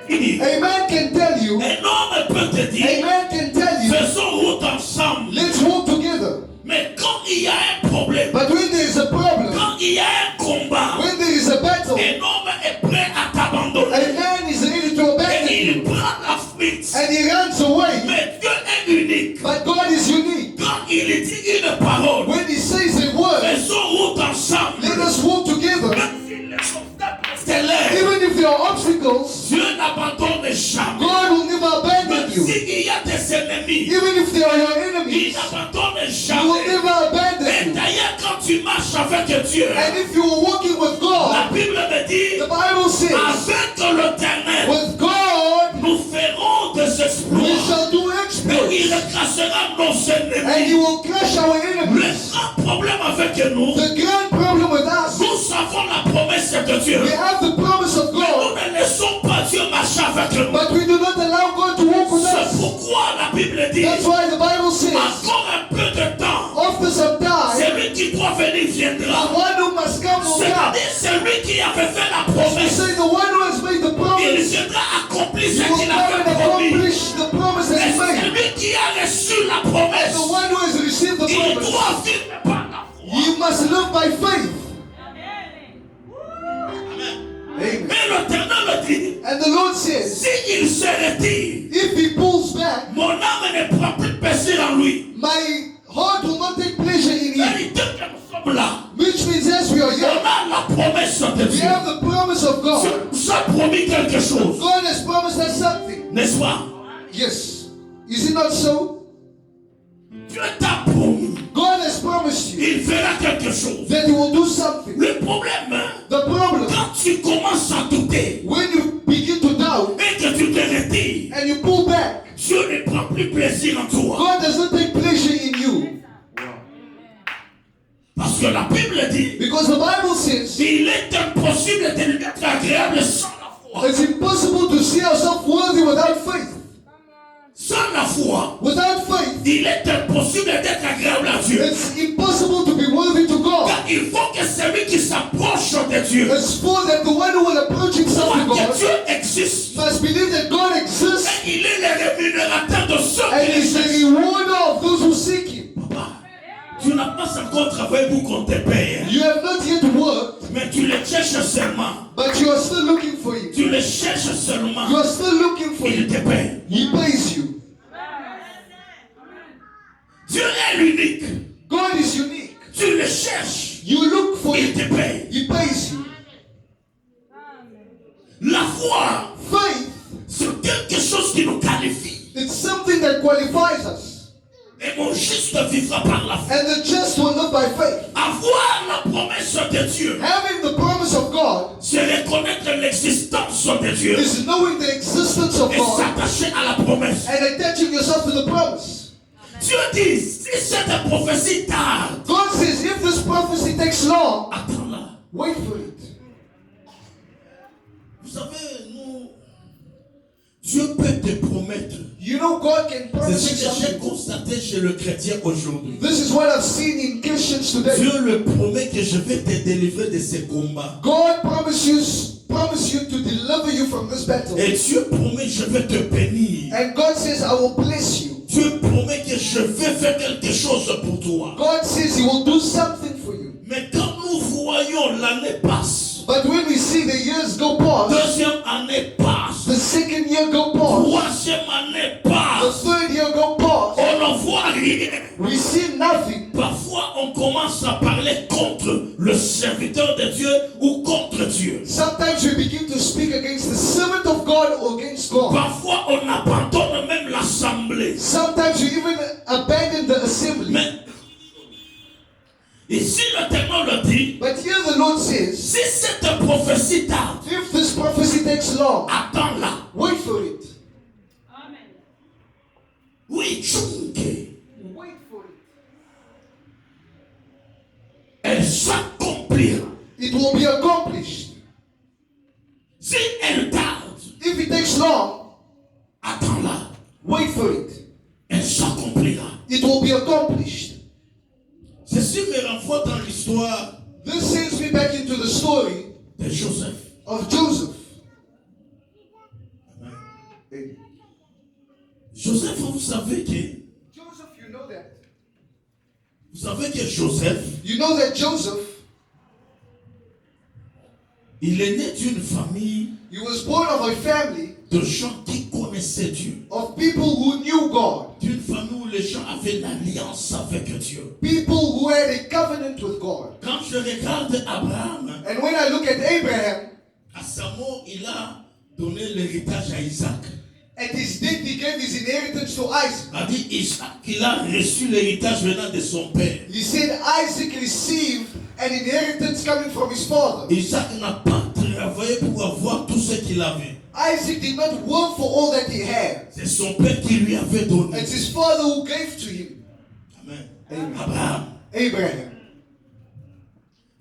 [SPEAKER 4] A man can tell you,
[SPEAKER 2] Un homme peut te
[SPEAKER 4] a
[SPEAKER 2] dire,
[SPEAKER 4] man can tell you,
[SPEAKER 2] faisons route ensemble.
[SPEAKER 4] let's walk together.
[SPEAKER 2] Mais quand il y a un problème,
[SPEAKER 4] But when there is a problem,
[SPEAKER 2] quand il y a un combat,
[SPEAKER 4] when there is a battle,
[SPEAKER 2] un homme est prêt à t'abandonner.
[SPEAKER 4] a man is ready to
[SPEAKER 2] Et
[SPEAKER 4] abandon
[SPEAKER 2] il
[SPEAKER 4] you,
[SPEAKER 2] prend la fuite.
[SPEAKER 4] and he runs away.
[SPEAKER 2] Mais Dieu est unique.
[SPEAKER 4] But God is unique.
[SPEAKER 2] Quand il dit une parole,
[SPEAKER 4] When he says a word,
[SPEAKER 2] faisons route ensemble.
[SPEAKER 4] let us walk together.
[SPEAKER 2] Même si les obstacles s'élèvent,
[SPEAKER 4] Even if there are obstacles,
[SPEAKER 2] Dieu n'abandonne jamais.
[SPEAKER 4] God will never abandon
[SPEAKER 2] Même
[SPEAKER 4] you.
[SPEAKER 2] s'il y a des ennemis,
[SPEAKER 4] Even if they are your
[SPEAKER 2] il
[SPEAKER 4] enemies,
[SPEAKER 2] n'abandonne
[SPEAKER 4] he will
[SPEAKER 2] jamais.
[SPEAKER 4] never abandon
[SPEAKER 2] Et
[SPEAKER 4] you.
[SPEAKER 2] d'ailleurs, quand tu marches avec Dieu,
[SPEAKER 4] And if you are walking with
[SPEAKER 2] la
[SPEAKER 4] God,
[SPEAKER 2] Bible me dit,
[SPEAKER 4] the Bible says,
[SPEAKER 2] avec l'Éternel,
[SPEAKER 4] with God,
[SPEAKER 2] nous ferons des
[SPEAKER 4] we
[SPEAKER 2] exploits.
[SPEAKER 4] shall do
[SPEAKER 2] Et
[SPEAKER 4] exploits.
[SPEAKER 2] il cassera nos
[SPEAKER 4] And he
[SPEAKER 2] ennemis.
[SPEAKER 4] will crush our
[SPEAKER 2] Le
[SPEAKER 4] enemies.
[SPEAKER 2] grand problème avec nous,
[SPEAKER 4] The grand problem with us,
[SPEAKER 2] nous savons la promesse de Dieu.
[SPEAKER 4] we have the promise of
[SPEAKER 2] Mais nous
[SPEAKER 4] God,
[SPEAKER 2] ne laissons pas Dieu marcher avec nous.
[SPEAKER 4] but we do not allow God to walk with
[SPEAKER 2] C'est
[SPEAKER 4] us.
[SPEAKER 2] pourquoi la Bible dit,
[SPEAKER 4] That's why the Bible says,
[SPEAKER 2] encore un peu de temps,
[SPEAKER 4] after some time,
[SPEAKER 2] celui qui doit venir
[SPEAKER 4] the
[SPEAKER 2] viendra.
[SPEAKER 4] one who must come will come.
[SPEAKER 2] C'est-à-dire celui qui avait fait la
[SPEAKER 4] We
[SPEAKER 2] promesse,
[SPEAKER 4] say the one who has made the
[SPEAKER 2] il
[SPEAKER 4] promise,
[SPEAKER 2] viendra accomplir
[SPEAKER 4] he
[SPEAKER 2] ce
[SPEAKER 4] will
[SPEAKER 2] qu'il
[SPEAKER 4] come and
[SPEAKER 2] avait promis.
[SPEAKER 4] accomplish the promise that
[SPEAKER 2] Et
[SPEAKER 4] he made.
[SPEAKER 2] celui qui a reçu la promesse,
[SPEAKER 4] The one who has received the
[SPEAKER 2] il
[SPEAKER 4] promise,
[SPEAKER 2] doit vivre par la foi.
[SPEAKER 4] you must live by faith. Amen.
[SPEAKER 2] Mais l'Éternel dit,
[SPEAKER 4] And the Lord says,
[SPEAKER 2] s'il se retire,
[SPEAKER 4] if he pulls back,
[SPEAKER 2] mon âme ne prend plus plaisir en lui.
[SPEAKER 4] my heart will not take pleasure in him.
[SPEAKER 2] Et dès que nous sommes là,
[SPEAKER 4] Which means as we are
[SPEAKER 2] on
[SPEAKER 4] young,
[SPEAKER 2] a la promesse de
[SPEAKER 4] we
[SPEAKER 2] Dieu.
[SPEAKER 4] have the promise of God.
[SPEAKER 2] Dieu nous a promis quelque chose,
[SPEAKER 4] God has promised us something.
[SPEAKER 2] n'est-ce pas?
[SPEAKER 4] Yes. Is it not so?
[SPEAKER 2] Dieu t'a promis.
[SPEAKER 4] God has promised you
[SPEAKER 2] Il fera quelque chose.
[SPEAKER 4] that He will do something.
[SPEAKER 2] Le problème, hein,
[SPEAKER 4] The problem,
[SPEAKER 2] quand tu commences à douter
[SPEAKER 4] when you begin to doubt
[SPEAKER 2] et que tu te retires,
[SPEAKER 4] and you pull back,
[SPEAKER 2] Dieu ne prend plus plaisir en toi.
[SPEAKER 4] God does not take pleasure in you.
[SPEAKER 2] Parce que la Bible dit,
[SPEAKER 4] Because the Bible says
[SPEAKER 2] il est impossible de lui être agréable sans la foi.
[SPEAKER 4] it's impossible to see ourselves worthy without faith.
[SPEAKER 2] Sans la foi,
[SPEAKER 4] Without faith,
[SPEAKER 2] il est impossible d'être agréable à Dieu.
[SPEAKER 4] it's impossible to be worthy to God.
[SPEAKER 2] Car il faut que celui qui s'approche de Dieu
[SPEAKER 4] It's for that the one who will approach himself to
[SPEAKER 2] croit que
[SPEAKER 4] God
[SPEAKER 2] Dieu existe.
[SPEAKER 4] must believe that God exists
[SPEAKER 2] Et il est le rémunérateur de ceux
[SPEAKER 4] and
[SPEAKER 2] qui
[SPEAKER 4] is the
[SPEAKER 2] l'exercent.
[SPEAKER 4] rewarder of those who seek Him.
[SPEAKER 2] Papa, tu n'as pas encore travaillé pour qu'on te paye.
[SPEAKER 4] You have not yet worked,
[SPEAKER 2] Mais tu le cherches seulement.
[SPEAKER 4] but you are still looking for Him.
[SPEAKER 2] Tu le cherches seulement.
[SPEAKER 4] You are still looking for
[SPEAKER 2] Il
[SPEAKER 4] Him.
[SPEAKER 2] te paye.
[SPEAKER 4] He pays you.
[SPEAKER 2] Dieu est l'unique.
[SPEAKER 4] God is unique.
[SPEAKER 2] Tu le cherches.
[SPEAKER 4] You look for
[SPEAKER 2] Il
[SPEAKER 4] Him.
[SPEAKER 2] te paye.
[SPEAKER 4] He pays you.
[SPEAKER 2] La foi,
[SPEAKER 4] Faith,
[SPEAKER 2] c'est quelque chose qui nous qualifie.
[SPEAKER 4] it's something that qualifies us.
[SPEAKER 2] Et mon juste vivra par la foi.
[SPEAKER 4] And the just will live by faith.
[SPEAKER 2] Avoir la promesse de Dieu,
[SPEAKER 4] Having the promise of God
[SPEAKER 2] c'est reconnaître l'existence de Dieu
[SPEAKER 4] is knowing the existence of
[SPEAKER 2] et
[SPEAKER 4] God
[SPEAKER 2] s'attacher à la promesse.
[SPEAKER 4] and attaching yourself to the promise.
[SPEAKER 2] Dieu dit, si cette prophétie tarde,
[SPEAKER 4] God says, if this prophecy takes long,
[SPEAKER 2] attends-la.
[SPEAKER 4] wait for it.
[SPEAKER 2] Vous savez, nous, Dieu peut te promettre.
[SPEAKER 4] You know, God can
[SPEAKER 2] C'est
[SPEAKER 4] promise
[SPEAKER 2] ce
[SPEAKER 4] you
[SPEAKER 2] que j'ai
[SPEAKER 4] something.
[SPEAKER 2] constaté chez le chrétien aujourd'hui.
[SPEAKER 4] This is what I've seen in Christians today.
[SPEAKER 2] Dieu le promet que je vais te délivrer de ces combats.
[SPEAKER 4] God promise you to deliver you from this battle.
[SPEAKER 2] Et Dieu promet, je vais te bénir.
[SPEAKER 4] And God says, I will bless you.
[SPEAKER 2] Dieu promet que je vais faire quelque chose pour toi.
[SPEAKER 4] God says He will do something for you.
[SPEAKER 2] Mais quand nous voyons l'année passe,
[SPEAKER 4] But when we see the years go past,
[SPEAKER 2] deuxième année passe,
[SPEAKER 4] the second year go past,
[SPEAKER 2] troisième année
[SPEAKER 4] the
[SPEAKER 2] passe,
[SPEAKER 4] third year go past,
[SPEAKER 2] on ne voit rien.
[SPEAKER 4] we see nothing.
[SPEAKER 2] Parfois, on commence à parler contre le serviteur de Dieu ou contre Dieu.
[SPEAKER 4] Sometimes we begin to speak against the servant of God or against God.
[SPEAKER 2] Parfois, on abandonne même l'assemblée.
[SPEAKER 4] Sometimes we even abandon the assembly.
[SPEAKER 2] Mais ici, le témoin le dit,
[SPEAKER 4] But here the Lord says,
[SPEAKER 2] si cette prophétie tarde,
[SPEAKER 4] if this prophecy takes long,
[SPEAKER 2] attends-la.
[SPEAKER 4] wait for it.
[SPEAKER 2] Oui, chunke.
[SPEAKER 4] Wait for it.
[SPEAKER 2] Elle s'accomplira.
[SPEAKER 4] It will be accomplished.
[SPEAKER 2] Si elle tarde,
[SPEAKER 4] If it takes long,
[SPEAKER 2] attends-la.
[SPEAKER 4] wait for it.
[SPEAKER 2] Elle s'accomplira.
[SPEAKER 4] It will be accomplished.
[SPEAKER 2] Ceci me renvoie dans l'histoire
[SPEAKER 4] This sends me back into the story
[SPEAKER 2] de Joseph.
[SPEAKER 4] of Joseph.
[SPEAKER 2] Joseph, vous savez que Joseph,
[SPEAKER 4] You know that Joseph,
[SPEAKER 2] il est né d'une famille
[SPEAKER 4] he was born of a family
[SPEAKER 2] de gens qui connaissaient Dieu.
[SPEAKER 4] of people who knew God.
[SPEAKER 2] D'une famille où les gens avaient l'alliance avec Dieu.
[SPEAKER 4] People who had a covenant with God.
[SPEAKER 2] Quand je regarde Abraham,
[SPEAKER 4] And when I look at Abraham,
[SPEAKER 2] à sa mort, il a donné l'héritage à Isaac.
[SPEAKER 4] at his death he gave his inheritance to Isaac.
[SPEAKER 2] A dit Isaac, il a reçu l'héritage venant de son père.
[SPEAKER 4] He said Isaac received an inheritance coming from his father.
[SPEAKER 2] Isaac n'a pas travaillé pour avoir tout ce qu'il avait.
[SPEAKER 4] Isaac did not work for all that he had.
[SPEAKER 2] C'est son père qui lui avait donné.
[SPEAKER 4] It's his father who gave to him.
[SPEAKER 2] Amen.
[SPEAKER 4] Amen.
[SPEAKER 2] Abraham.
[SPEAKER 4] Abraham.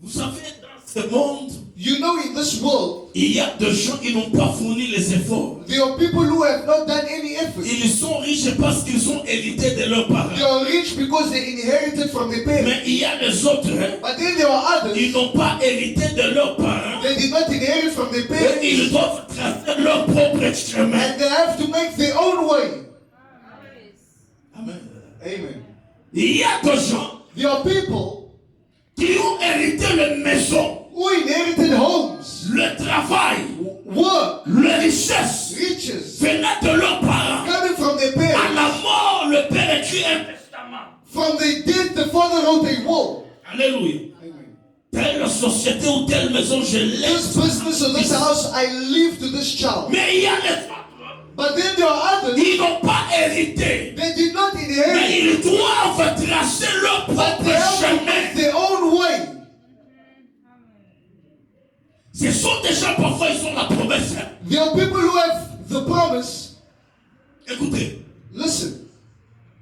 [SPEAKER 2] Vous savez, dans ce monde,
[SPEAKER 4] You know, in this world,
[SPEAKER 2] il y a des gens qui n'ont pas fourni les efforts.
[SPEAKER 4] there are people who have not done any effort.
[SPEAKER 2] Ils sont riches parce qu'ils ont hérité de leurs
[SPEAKER 4] They
[SPEAKER 2] parents.
[SPEAKER 4] are rich because they inherited from their parents.
[SPEAKER 2] Mais il y a les autres, hein,
[SPEAKER 4] But then there are others,
[SPEAKER 2] ils n'ont pas hérité de leurs parents.
[SPEAKER 4] they did not inherit from their
[SPEAKER 2] Et ils
[SPEAKER 4] parents.
[SPEAKER 2] doivent tracer leur propre chemin.
[SPEAKER 4] And they have to make their own way.
[SPEAKER 2] Amen.
[SPEAKER 4] Amen.
[SPEAKER 2] Il y a des gens
[SPEAKER 4] There are people
[SPEAKER 2] qui ont hérité la maison,
[SPEAKER 4] who inherited homes,
[SPEAKER 2] le travail,
[SPEAKER 4] work,
[SPEAKER 2] la richesse
[SPEAKER 4] riches,
[SPEAKER 2] venant de leurs parents.
[SPEAKER 4] coming from their
[SPEAKER 2] À
[SPEAKER 4] parents.
[SPEAKER 2] la mort, le père écrit un testament.
[SPEAKER 4] From their death, the father wrote a will.
[SPEAKER 2] Alléluia.
[SPEAKER 4] Amen.
[SPEAKER 2] Telle société ou telle maison, je
[SPEAKER 4] This
[SPEAKER 2] laisse.
[SPEAKER 4] business or this house, I leave to this child.
[SPEAKER 2] Mais il y a les autres.
[SPEAKER 4] But then there are others,
[SPEAKER 2] Ils n'ont pas hérité.
[SPEAKER 4] they did not
[SPEAKER 2] Mais
[SPEAKER 4] inherit,
[SPEAKER 2] ils doivent tracer leur
[SPEAKER 4] but
[SPEAKER 2] propre
[SPEAKER 4] they have to
[SPEAKER 2] chemin.
[SPEAKER 4] make their own way.
[SPEAKER 2] Ce sont des gens, parfois, ils ont la promesse.
[SPEAKER 4] There are people who have the promise.
[SPEAKER 2] Écoutez,
[SPEAKER 4] Listen,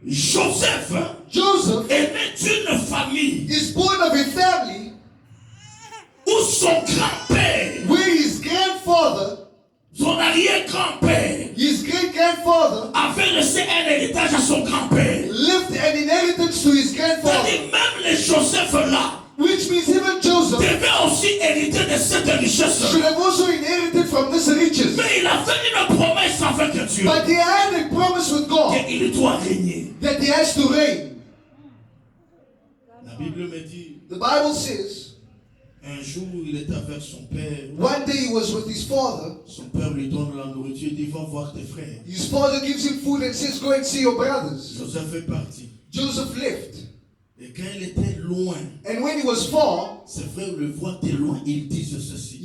[SPEAKER 2] Joseph
[SPEAKER 4] Joseph
[SPEAKER 2] est né d'une famille
[SPEAKER 4] is born of a family
[SPEAKER 2] où son grand-père,
[SPEAKER 4] where his grandfather,
[SPEAKER 2] son arrière-grand-père,
[SPEAKER 4] his great-grandfather,
[SPEAKER 2] avait laissé un héritage à son grand-père.
[SPEAKER 4] left an inheritance to his grandfather.
[SPEAKER 2] C'est-à-dire, même les Joseph-là
[SPEAKER 4] Which means even Joseph
[SPEAKER 2] devaient aussi hériter de cette richesse.
[SPEAKER 4] should have also inherited from this riches.
[SPEAKER 2] Mais il avait une promesse avec Dieu.
[SPEAKER 4] But he had a promise with God
[SPEAKER 2] qu'il doit régner.
[SPEAKER 4] that he has to reign.
[SPEAKER 3] La Bible me dit,
[SPEAKER 4] The Bible says,
[SPEAKER 3] un jour il était avec son père.
[SPEAKER 4] one day he was with his father.
[SPEAKER 3] Son père lui donne la nourriture, il dit va voir tes frères.
[SPEAKER 4] His father gives him food and says, go and see your brothers.
[SPEAKER 3] Joseph est parti.
[SPEAKER 4] Joseph left.
[SPEAKER 3] Et quand il était loin,
[SPEAKER 4] And when he was far,
[SPEAKER 3] ses frères le voient de loin, ils disent ceci.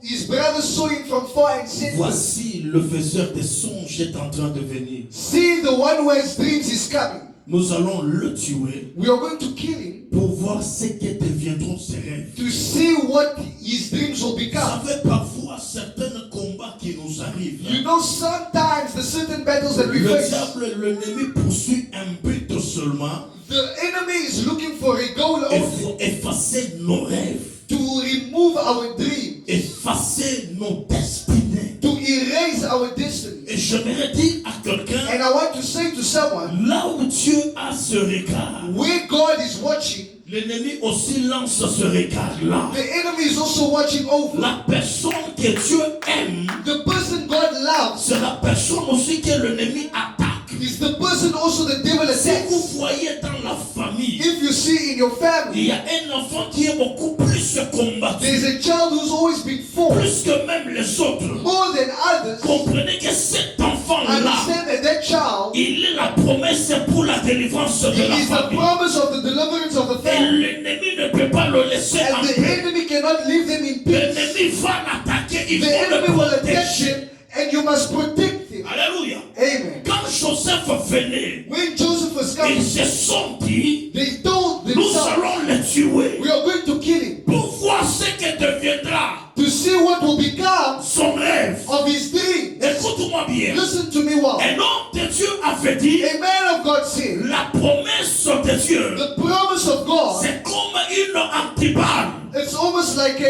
[SPEAKER 4] his brothers saw him from far and said,
[SPEAKER 3] Voici le faiseur des songes est en train de venir.
[SPEAKER 4] see, the one who has dreams is coming.
[SPEAKER 3] Nous allons le tuer
[SPEAKER 4] We are going to kill him
[SPEAKER 3] pour voir ce que deviendront ses rêves.
[SPEAKER 4] to see what his dreams will
[SPEAKER 3] Vous
[SPEAKER 4] become.
[SPEAKER 3] savez, parfois, certains combats qui nous arrivent,
[SPEAKER 4] You know, sometimes the certain battles that we
[SPEAKER 3] le
[SPEAKER 4] face,
[SPEAKER 3] diable, l'ennemi poursuit un but seulement.
[SPEAKER 4] the enemy is looking for a goal
[SPEAKER 3] Il
[SPEAKER 4] only,
[SPEAKER 3] faut effacer nos rêves,
[SPEAKER 4] to remove our dreams,
[SPEAKER 3] effacer nos destinées.
[SPEAKER 4] to erase our destiny.
[SPEAKER 3] Et j'aimerais dire à quelqu'un,
[SPEAKER 4] And I want to say to someone,
[SPEAKER 3] là où Dieu a ce regard,
[SPEAKER 4] where God is watching,
[SPEAKER 3] l'ennemi aussi lance ce regard-là.
[SPEAKER 4] the enemy is also watching over.
[SPEAKER 3] La personne que Dieu aime,
[SPEAKER 4] The person God loves
[SPEAKER 3] c'est la personne aussi que l'ennemi attaque.
[SPEAKER 4] is the person also the devil
[SPEAKER 3] Si vous
[SPEAKER 4] attacks.
[SPEAKER 3] voyez dans la famille,
[SPEAKER 4] If you see in your
[SPEAKER 3] il
[SPEAKER 4] family,
[SPEAKER 3] y a un enfant qui est beaucoup plus combattu,
[SPEAKER 4] there's a child who's always been fought
[SPEAKER 3] plus que même les autres.
[SPEAKER 4] more than others.
[SPEAKER 3] Comprenez que cet enfant-là,
[SPEAKER 4] Understand that that child
[SPEAKER 3] il est la promesse pour la délivrance de la
[SPEAKER 4] is the
[SPEAKER 3] famille.
[SPEAKER 4] promise of the deliverance of the
[SPEAKER 3] Et
[SPEAKER 4] family.
[SPEAKER 3] l'ennemi ne peut pas le laisser en
[SPEAKER 4] And the
[SPEAKER 3] paix.
[SPEAKER 4] enemy cannot leave them in peace.
[SPEAKER 3] L'ennemi va l'attaquer, il
[SPEAKER 4] The
[SPEAKER 3] faut le
[SPEAKER 4] enemy will attack
[SPEAKER 3] protéger.
[SPEAKER 4] him, and you must protect him.
[SPEAKER 3] Alléluia.
[SPEAKER 4] Amen.
[SPEAKER 3] Quand Joseph venait,
[SPEAKER 4] When Joseph was
[SPEAKER 3] ils
[SPEAKER 4] coming,
[SPEAKER 3] se sont dit,
[SPEAKER 4] they told
[SPEAKER 3] nous
[SPEAKER 4] themselves,
[SPEAKER 3] allons le tuer
[SPEAKER 4] we are going to kill him
[SPEAKER 3] pour voir ce que deviendra
[SPEAKER 4] to see what will become
[SPEAKER 3] son rêve.
[SPEAKER 4] of his dream.
[SPEAKER 3] Écoute-moi bien.
[SPEAKER 4] Listen to me well.
[SPEAKER 3] Un homme de Dieu avait dit,
[SPEAKER 4] A man of God said,
[SPEAKER 3] la promesse de Dieu,
[SPEAKER 4] the promise of God,
[SPEAKER 3] c'est comme une antiballe,
[SPEAKER 4] it's almost like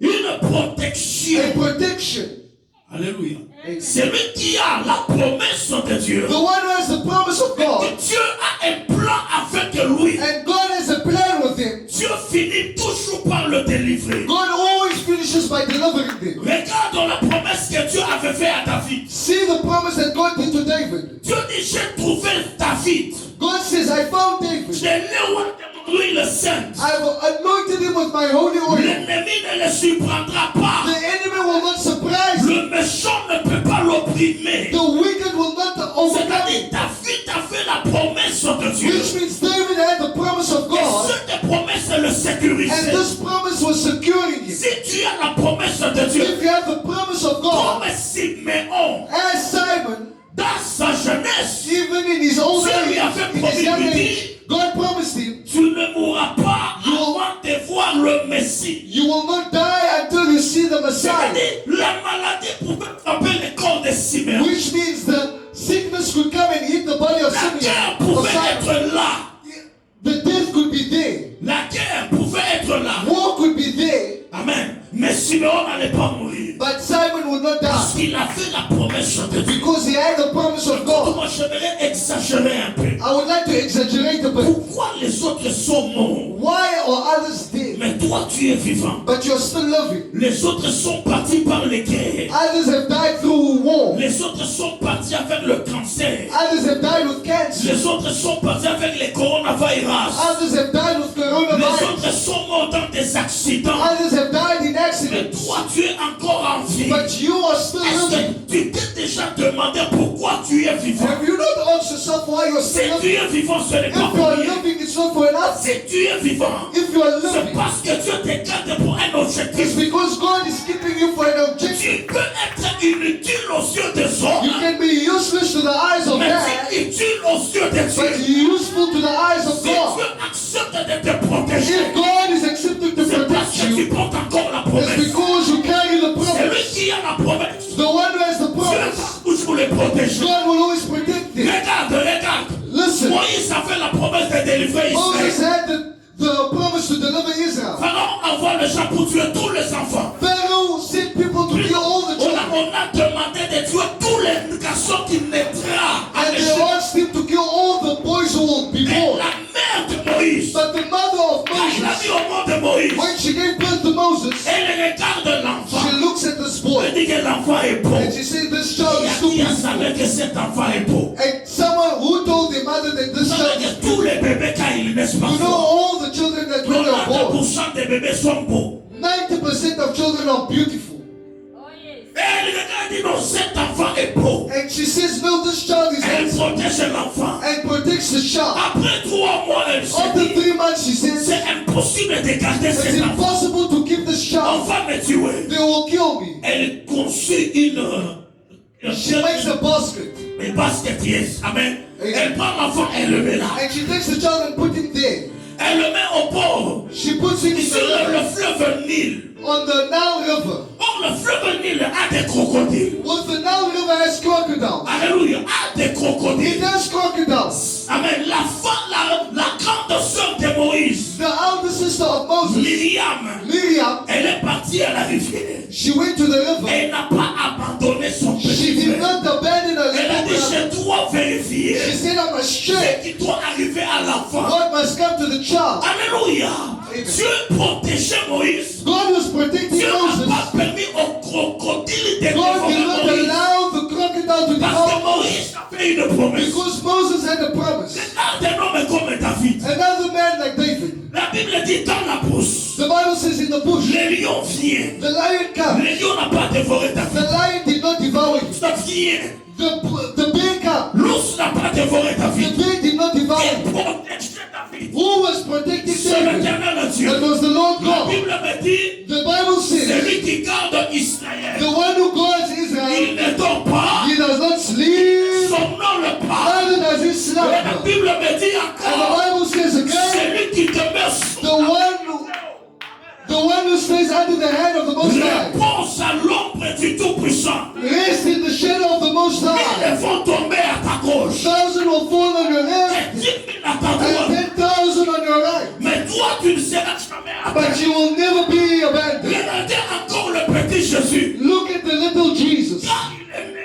[SPEAKER 3] une protection.
[SPEAKER 4] a protection.
[SPEAKER 3] Alléluia. Celui qui a la promesse de Dieu,
[SPEAKER 4] The one who has the promise of
[SPEAKER 3] que
[SPEAKER 4] God,
[SPEAKER 3] Dieu a un plan avec lui,
[SPEAKER 4] and God has a plan with him,
[SPEAKER 3] Dieu finit toujours par le délivrer.
[SPEAKER 4] God always finishes by delivering them.
[SPEAKER 3] Regarde la promesse que Dieu avait faite à David.
[SPEAKER 4] See the promise that God did to David.
[SPEAKER 3] Dieu dit, j'ai trouvé David.
[SPEAKER 4] God says, I found David.
[SPEAKER 3] Je l'ai oint de mon huile sainte.
[SPEAKER 4] I've anointed him with my holy oil.
[SPEAKER 3] L'ennemi ne le surprendra pas.
[SPEAKER 4] The enemy will not surprise him.
[SPEAKER 3] Le méchant ne peut pas l'opprimer.
[SPEAKER 4] The wicked will not overcome
[SPEAKER 3] C'est-à-dire,
[SPEAKER 4] him.
[SPEAKER 3] David avait la promesse de Dieu.
[SPEAKER 4] Which means David had the promise of
[SPEAKER 3] Et
[SPEAKER 4] God,
[SPEAKER 3] cette promesse le
[SPEAKER 4] and
[SPEAKER 3] sécurisait.
[SPEAKER 4] this promise was securing him.
[SPEAKER 3] Si tu as la promesse de Dieu,
[SPEAKER 4] If you have the promise of God,
[SPEAKER 3] comme Siméon,
[SPEAKER 4] as Simon,
[SPEAKER 3] dans sa jeunesse,
[SPEAKER 4] even in his old
[SPEAKER 3] Dieu lui
[SPEAKER 4] age,
[SPEAKER 3] avait
[SPEAKER 4] in his young
[SPEAKER 3] promis, lui
[SPEAKER 4] age, God promised him,
[SPEAKER 3] tu ne mourras pas avant de voir le Messie.
[SPEAKER 4] you will not die until you see the Messiah.
[SPEAKER 3] C'est-à-dire, la maladie pouvait frapper le corps de Siméon.
[SPEAKER 4] Which means the sickness could come and hit the body of
[SPEAKER 3] La guerre
[SPEAKER 4] Simeon.
[SPEAKER 3] pouvait
[SPEAKER 4] Of Simon.
[SPEAKER 3] être là.
[SPEAKER 4] The death could be there.
[SPEAKER 3] La guerre pouvait être là.
[SPEAKER 4] War could be there.
[SPEAKER 3] Amen. Mais Siméon n'allait pas mourir.
[SPEAKER 4] But Simon would not
[SPEAKER 3] Parce
[SPEAKER 4] die
[SPEAKER 3] qu'il avait la promesse de Dieu.
[SPEAKER 4] because he had the promise of God.
[SPEAKER 3] Moi, j'aimerais exagérer un peu.
[SPEAKER 4] I would like to exaggerate a bit.
[SPEAKER 3] Pourquoi les autres sont morts,
[SPEAKER 4] Why are others dead,
[SPEAKER 3] mais toi tu es vivant?
[SPEAKER 4] but you're still living?
[SPEAKER 3] Les autres sont partis par les guerres.
[SPEAKER 4] Others have died through war.
[SPEAKER 3] Les autres sont partis avec le cancer.
[SPEAKER 4] Others have died with cancer.
[SPEAKER 3] Les autres sont partis avec les coronavirus.
[SPEAKER 4] Others have died with
[SPEAKER 3] Les
[SPEAKER 4] coronavirus.
[SPEAKER 3] autres sont morts dans des accidents.
[SPEAKER 4] Others have died in
[SPEAKER 3] Mais
[SPEAKER 4] accidents.
[SPEAKER 3] toi tu es encore en vie.
[SPEAKER 4] But you are still
[SPEAKER 3] Est-ce
[SPEAKER 4] living.
[SPEAKER 3] que tu t'es déjà demandé pourquoi tu es vivant?
[SPEAKER 4] Have you not asked yourself why you're
[SPEAKER 3] Si
[SPEAKER 4] still
[SPEAKER 3] tu
[SPEAKER 4] living?
[SPEAKER 3] es vivant, ce n'est
[SPEAKER 4] If
[SPEAKER 3] pas
[SPEAKER 4] you
[SPEAKER 3] pour
[SPEAKER 4] are
[SPEAKER 3] rien.
[SPEAKER 4] living, it's not for enough.
[SPEAKER 3] Si tu es vivant,
[SPEAKER 4] If you are
[SPEAKER 3] c'est
[SPEAKER 4] living,
[SPEAKER 3] parce que Dieu te garde pour un
[SPEAKER 4] it's
[SPEAKER 3] objectif.
[SPEAKER 4] because God is keeping you for an objective.
[SPEAKER 3] Tu peux être inutile aux yeux des
[SPEAKER 4] You
[SPEAKER 3] hommes,
[SPEAKER 4] can
[SPEAKER 2] yeux.
[SPEAKER 4] you're useful to the eyes of
[SPEAKER 2] Si Dieu
[SPEAKER 4] God.
[SPEAKER 2] accepte de te protéger,
[SPEAKER 4] If God is accepting to
[SPEAKER 2] c'est parce
[SPEAKER 4] protect
[SPEAKER 2] que tu
[SPEAKER 4] you,
[SPEAKER 2] portes encore la
[SPEAKER 4] it's
[SPEAKER 2] promesse.
[SPEAKER 4] because you carry the
[SPEAKER 2] C'est lui
[SPEAKER 4] promise.
[SPEAKER 2] qui a la promesse.
[SPEAKER 4] The one who has the
[SPEAKER 2] Dieu
[SPEAKER 4] promise,
[SPEAKER 2] va toujours les protéger.
[SPEAKER 4] God will always protect them.
[SPEAKER 2] Regarde.
[SPEAKER 4] Listen,
[SPEAKER 2] Moïse a fait la promesse de délivrer
[SPEAKER 4] Moses
[SPEAKER 2] Israël.
[SPEAKER 4] had the promise to deliver Israel.
[SPEAKER 2] Pharaon envoie le gens pour tuer tous les enfants.
[SPEAKER 4] Pharaoh sent people to kill all the children.
[SPEAKER 2] On a demandé de tuer tous les garçons qui naîtra en
[SPEAKER 4] And they
[SPEAKER 2] Égypte.
[SPEAKER 4] asked him to kill all the boys who will be
[SPEAKER 2] Et
[SPEAKER 4] born.
[SPEAKER 2] la mère de Moïse,
[SPEAKER 4] But the mother of
[SPEAKER 2] quand il a
[SPEAKER 4] Moses,
[SPEAKER 2] mis au monde de Moïse,
[SPEAKER 4] when she gave birth to Moses,
[SPEAKER 2] elle regarde l'enfant.
[SPEAKER 4] she looks at this
[SPEAKER 2] Elle
[SPEAKER 4] boy
[SPEAKER 2] dit que l'enfant est beau.
[SPEAKER 4] and she said, this child is too
[SPEAKER 2] Qui a
[SPEAKER 4] beautiful.
[SPEAKER 2] savait que cet enfant est beau.
[SPEAKER 4] And someone who told the mother that this
[SPEAKER 2] Vous savez
[SPEAKER 4] child is
[SPEAKER 2] que tous les bébés quand ils naissent pas,
[SPEAKER 4] you know all the children that when they're born,
[SPEAKER 2] 90% des bébés sont beaux.
[SPEAKER 4] 90% of children are beautiful.
[SPEAKER 2] Et elle regarde et dit non, cet enfant est beau.
[SPEAKER 4] And she says, no, this child is
[SPEAKER 2] Elle
[SPEAKER 4] handsome
[SPEAKER 2] protège l'enfant.
[SPEAKER 4] and protects the child.
[SPEAKER 2] Après 3 mois, elle s'est
[SPEAKER 4] After
[SPEAKER 2] dit,
[SPEAKER 4] 3 months, she says,
[SPEAKER 2] c'est impossible de garder
[SPEAKER 4] it's
[SPEAKER 2] cet enfant.
[SPEAKER 4] impossible to keep this
[SPEAKER 2] On
[SPEAKER 4] child.
[SPEAKER 2] va me tuer.
[SPEAKER 4] They will kill me.
[SPEAKER 2] Elle conçut
[SPEAKER 4] She makes a basket.
[SPEAKER 2] une basket, yes. Amen.
[SPEAKER 4] Amen.
[SPEAKER 2] Elle prend l'enfant, elle le met là.
[SPEAKER 4] And she takes the child and put him there.
[SPEAKER 2] Elle le met au port.
[SPEAKER 4] She puts him in
[SPEAKER 2] Sur
[SPEAKER 4] the
[SPEAKER 2] le
[SPEAKER 4] river,
[SPEAKER 2] fleuve Nil.
[SPEAKER 4] on the Nile River.
[SPEAKER 2] Or, le fleuve Nil a des crocodiles.
[SPEAKER 4] Well, the Nile River has crocodiles.
[SPEAKER 2] Alléluia. A des
[SPEAKER 4] It
[SPEAKER 2] crocodiles.
[SPEAKER 4] has crocodiles.
[SPEAKER 2] Amen. La grande sœur de Moïse,
[SPEAKER 4] The elder sister of Moses,
[SPEAKER 2] Myriam,
[SPEAKER 4] Miriam,
[SPEAKER 2] elle est partie à la rivière.
[SPEAKER 4] she went to the river.
[SPEAKER 2] Elle n'a pas abandonné son
[SPEAKER 4] She
[SPEAKER 2] petit
[SPEAKER 4] did
[SPEAKER 2] frère.
[SPEAKER 4] not abandon her
[SPEAKER 2] Elle a dit,
[SPEAKER 4] little brother.
[SPEAKER 2] je dois vérifier
[SPEAKER 4] She said, I must
[SPEAKER 2] ce
[SPEAKER 4] check
[SPEAKER 2] qui doit arriver à l'enfant.
[SPEAKER 4] what must come to the child.
[SPEAKER 2] Alléluia.
[SPEAKER 4] Amen.
[SPEAKER 2] Dieu protégeait Moïse.
[SPEAKER 4] God was protecting
[SPEAKER 2] Dieu n'a
[SPEAKER 4] Moses.
[SPEAKER 2] pas permis au crocodile de
[SPEAKER 4] God did
[SPEAKER 2] dévorer
[SPEAKER 4] not
[SPEAKER 2] Moïse.
[SPEAKER 4] allow the crocodile to
[SPEAKER 2] Parce que
[SPEAKER 4] devour
[SPEAKER 2] Moïse a fait une promesse.
[SPEAKER 4] because Moses had a promise.
[SPEAKER 2] Regarde un homme comme David.
[SPEAKER 4] Another man like David.
[SPEAKER 2] La Bible dit dans la brousse,
[SPEAKER 4] The Bible says in the bush,
[SPEAKER 2] le lion vient.
[SPEAKER 4] the lion comes.
[SPEAKER 2] Le lion n'a pas dévoré David.
[SPEAKER 4] The lion did not devour him.
[SPEAKER 2] Ça vient.
[SPEAKER 4] The bear comes.
[SPEAKER 2] L'ours n'a pas dévoré
[SPEAKER 4] The
[SPEAKER 2] David.
[SPEAKER 4] bear did not devour
[SPEAKER 2] Il
[SPEAKER 4] him.
[SPEAKER 2] protégeait David.
[SPEAKER 4] Who was protecting
[SPEAKER 2] C'est
[SPEAKER 4] David?
[SPEAKER 2] l'éternel Dieu.
[SPEAKER 4] That was the Lord
[SPEAKER 2] La
[SPEAKER 4] God.
[SPEAKER 2] Bible me dit,
[SPEAKER 4] The Bible
[SPEAKER 2] c'est
[SPEAKER 4] says,
[SPEAKER 2] lui qui garde Israël.
[SPEAKER 4] the one who guards
[SPEAKER 2] Il
[SPEAKER 4] Israel,
[SPEAKER 2] ne dort pas,
[SPEAKER 4] he does not sleep,
[SPEAKER 2] somnole pas.
[SPEAKER 4] neither does he
[SPEAKER 2] Et la
[SPEAKER 4] slumber.
[SPEAKER 2] Bible me dit
[SPEAKER 4] And the
[SPEAKER 2] encore,
[SPEAKER 4] Bible says again,
[SPEAKER 2] c'est lui qui demeure sous
[SPEAKER 4] the one who stays under the hand of the Most High,
[SPEAKER 2] repose à l'ombre du Tout-Puissant.
[SPEAKER 4] rest in the shadow of the Most High.
[SPEAKER 2] Ils vont tomber à ta gauche.
[SPEAKER 4] 1,000 will fall on your
[SPEAKER 2] Et
[SPEAKER 4] left
[SPEAKER 2] 10 000 à ta
[SPEAKER 4] and
[SPEAKER 2] droite.
[SPEAKER 4] 10,000 on your right.
[SPEAKER 2] Mais toi, tu ne seras jamais
[SPEAKER 4] But
[SPEAKER 2] abattu.
[SPEAKER 4] you will never be abandoned.
[SPEAKER 2] Regardez encore le petit Jésus.
[SPEAKER 4] Look at the little Jesus.
[SPEAKER 2] Quand il est né,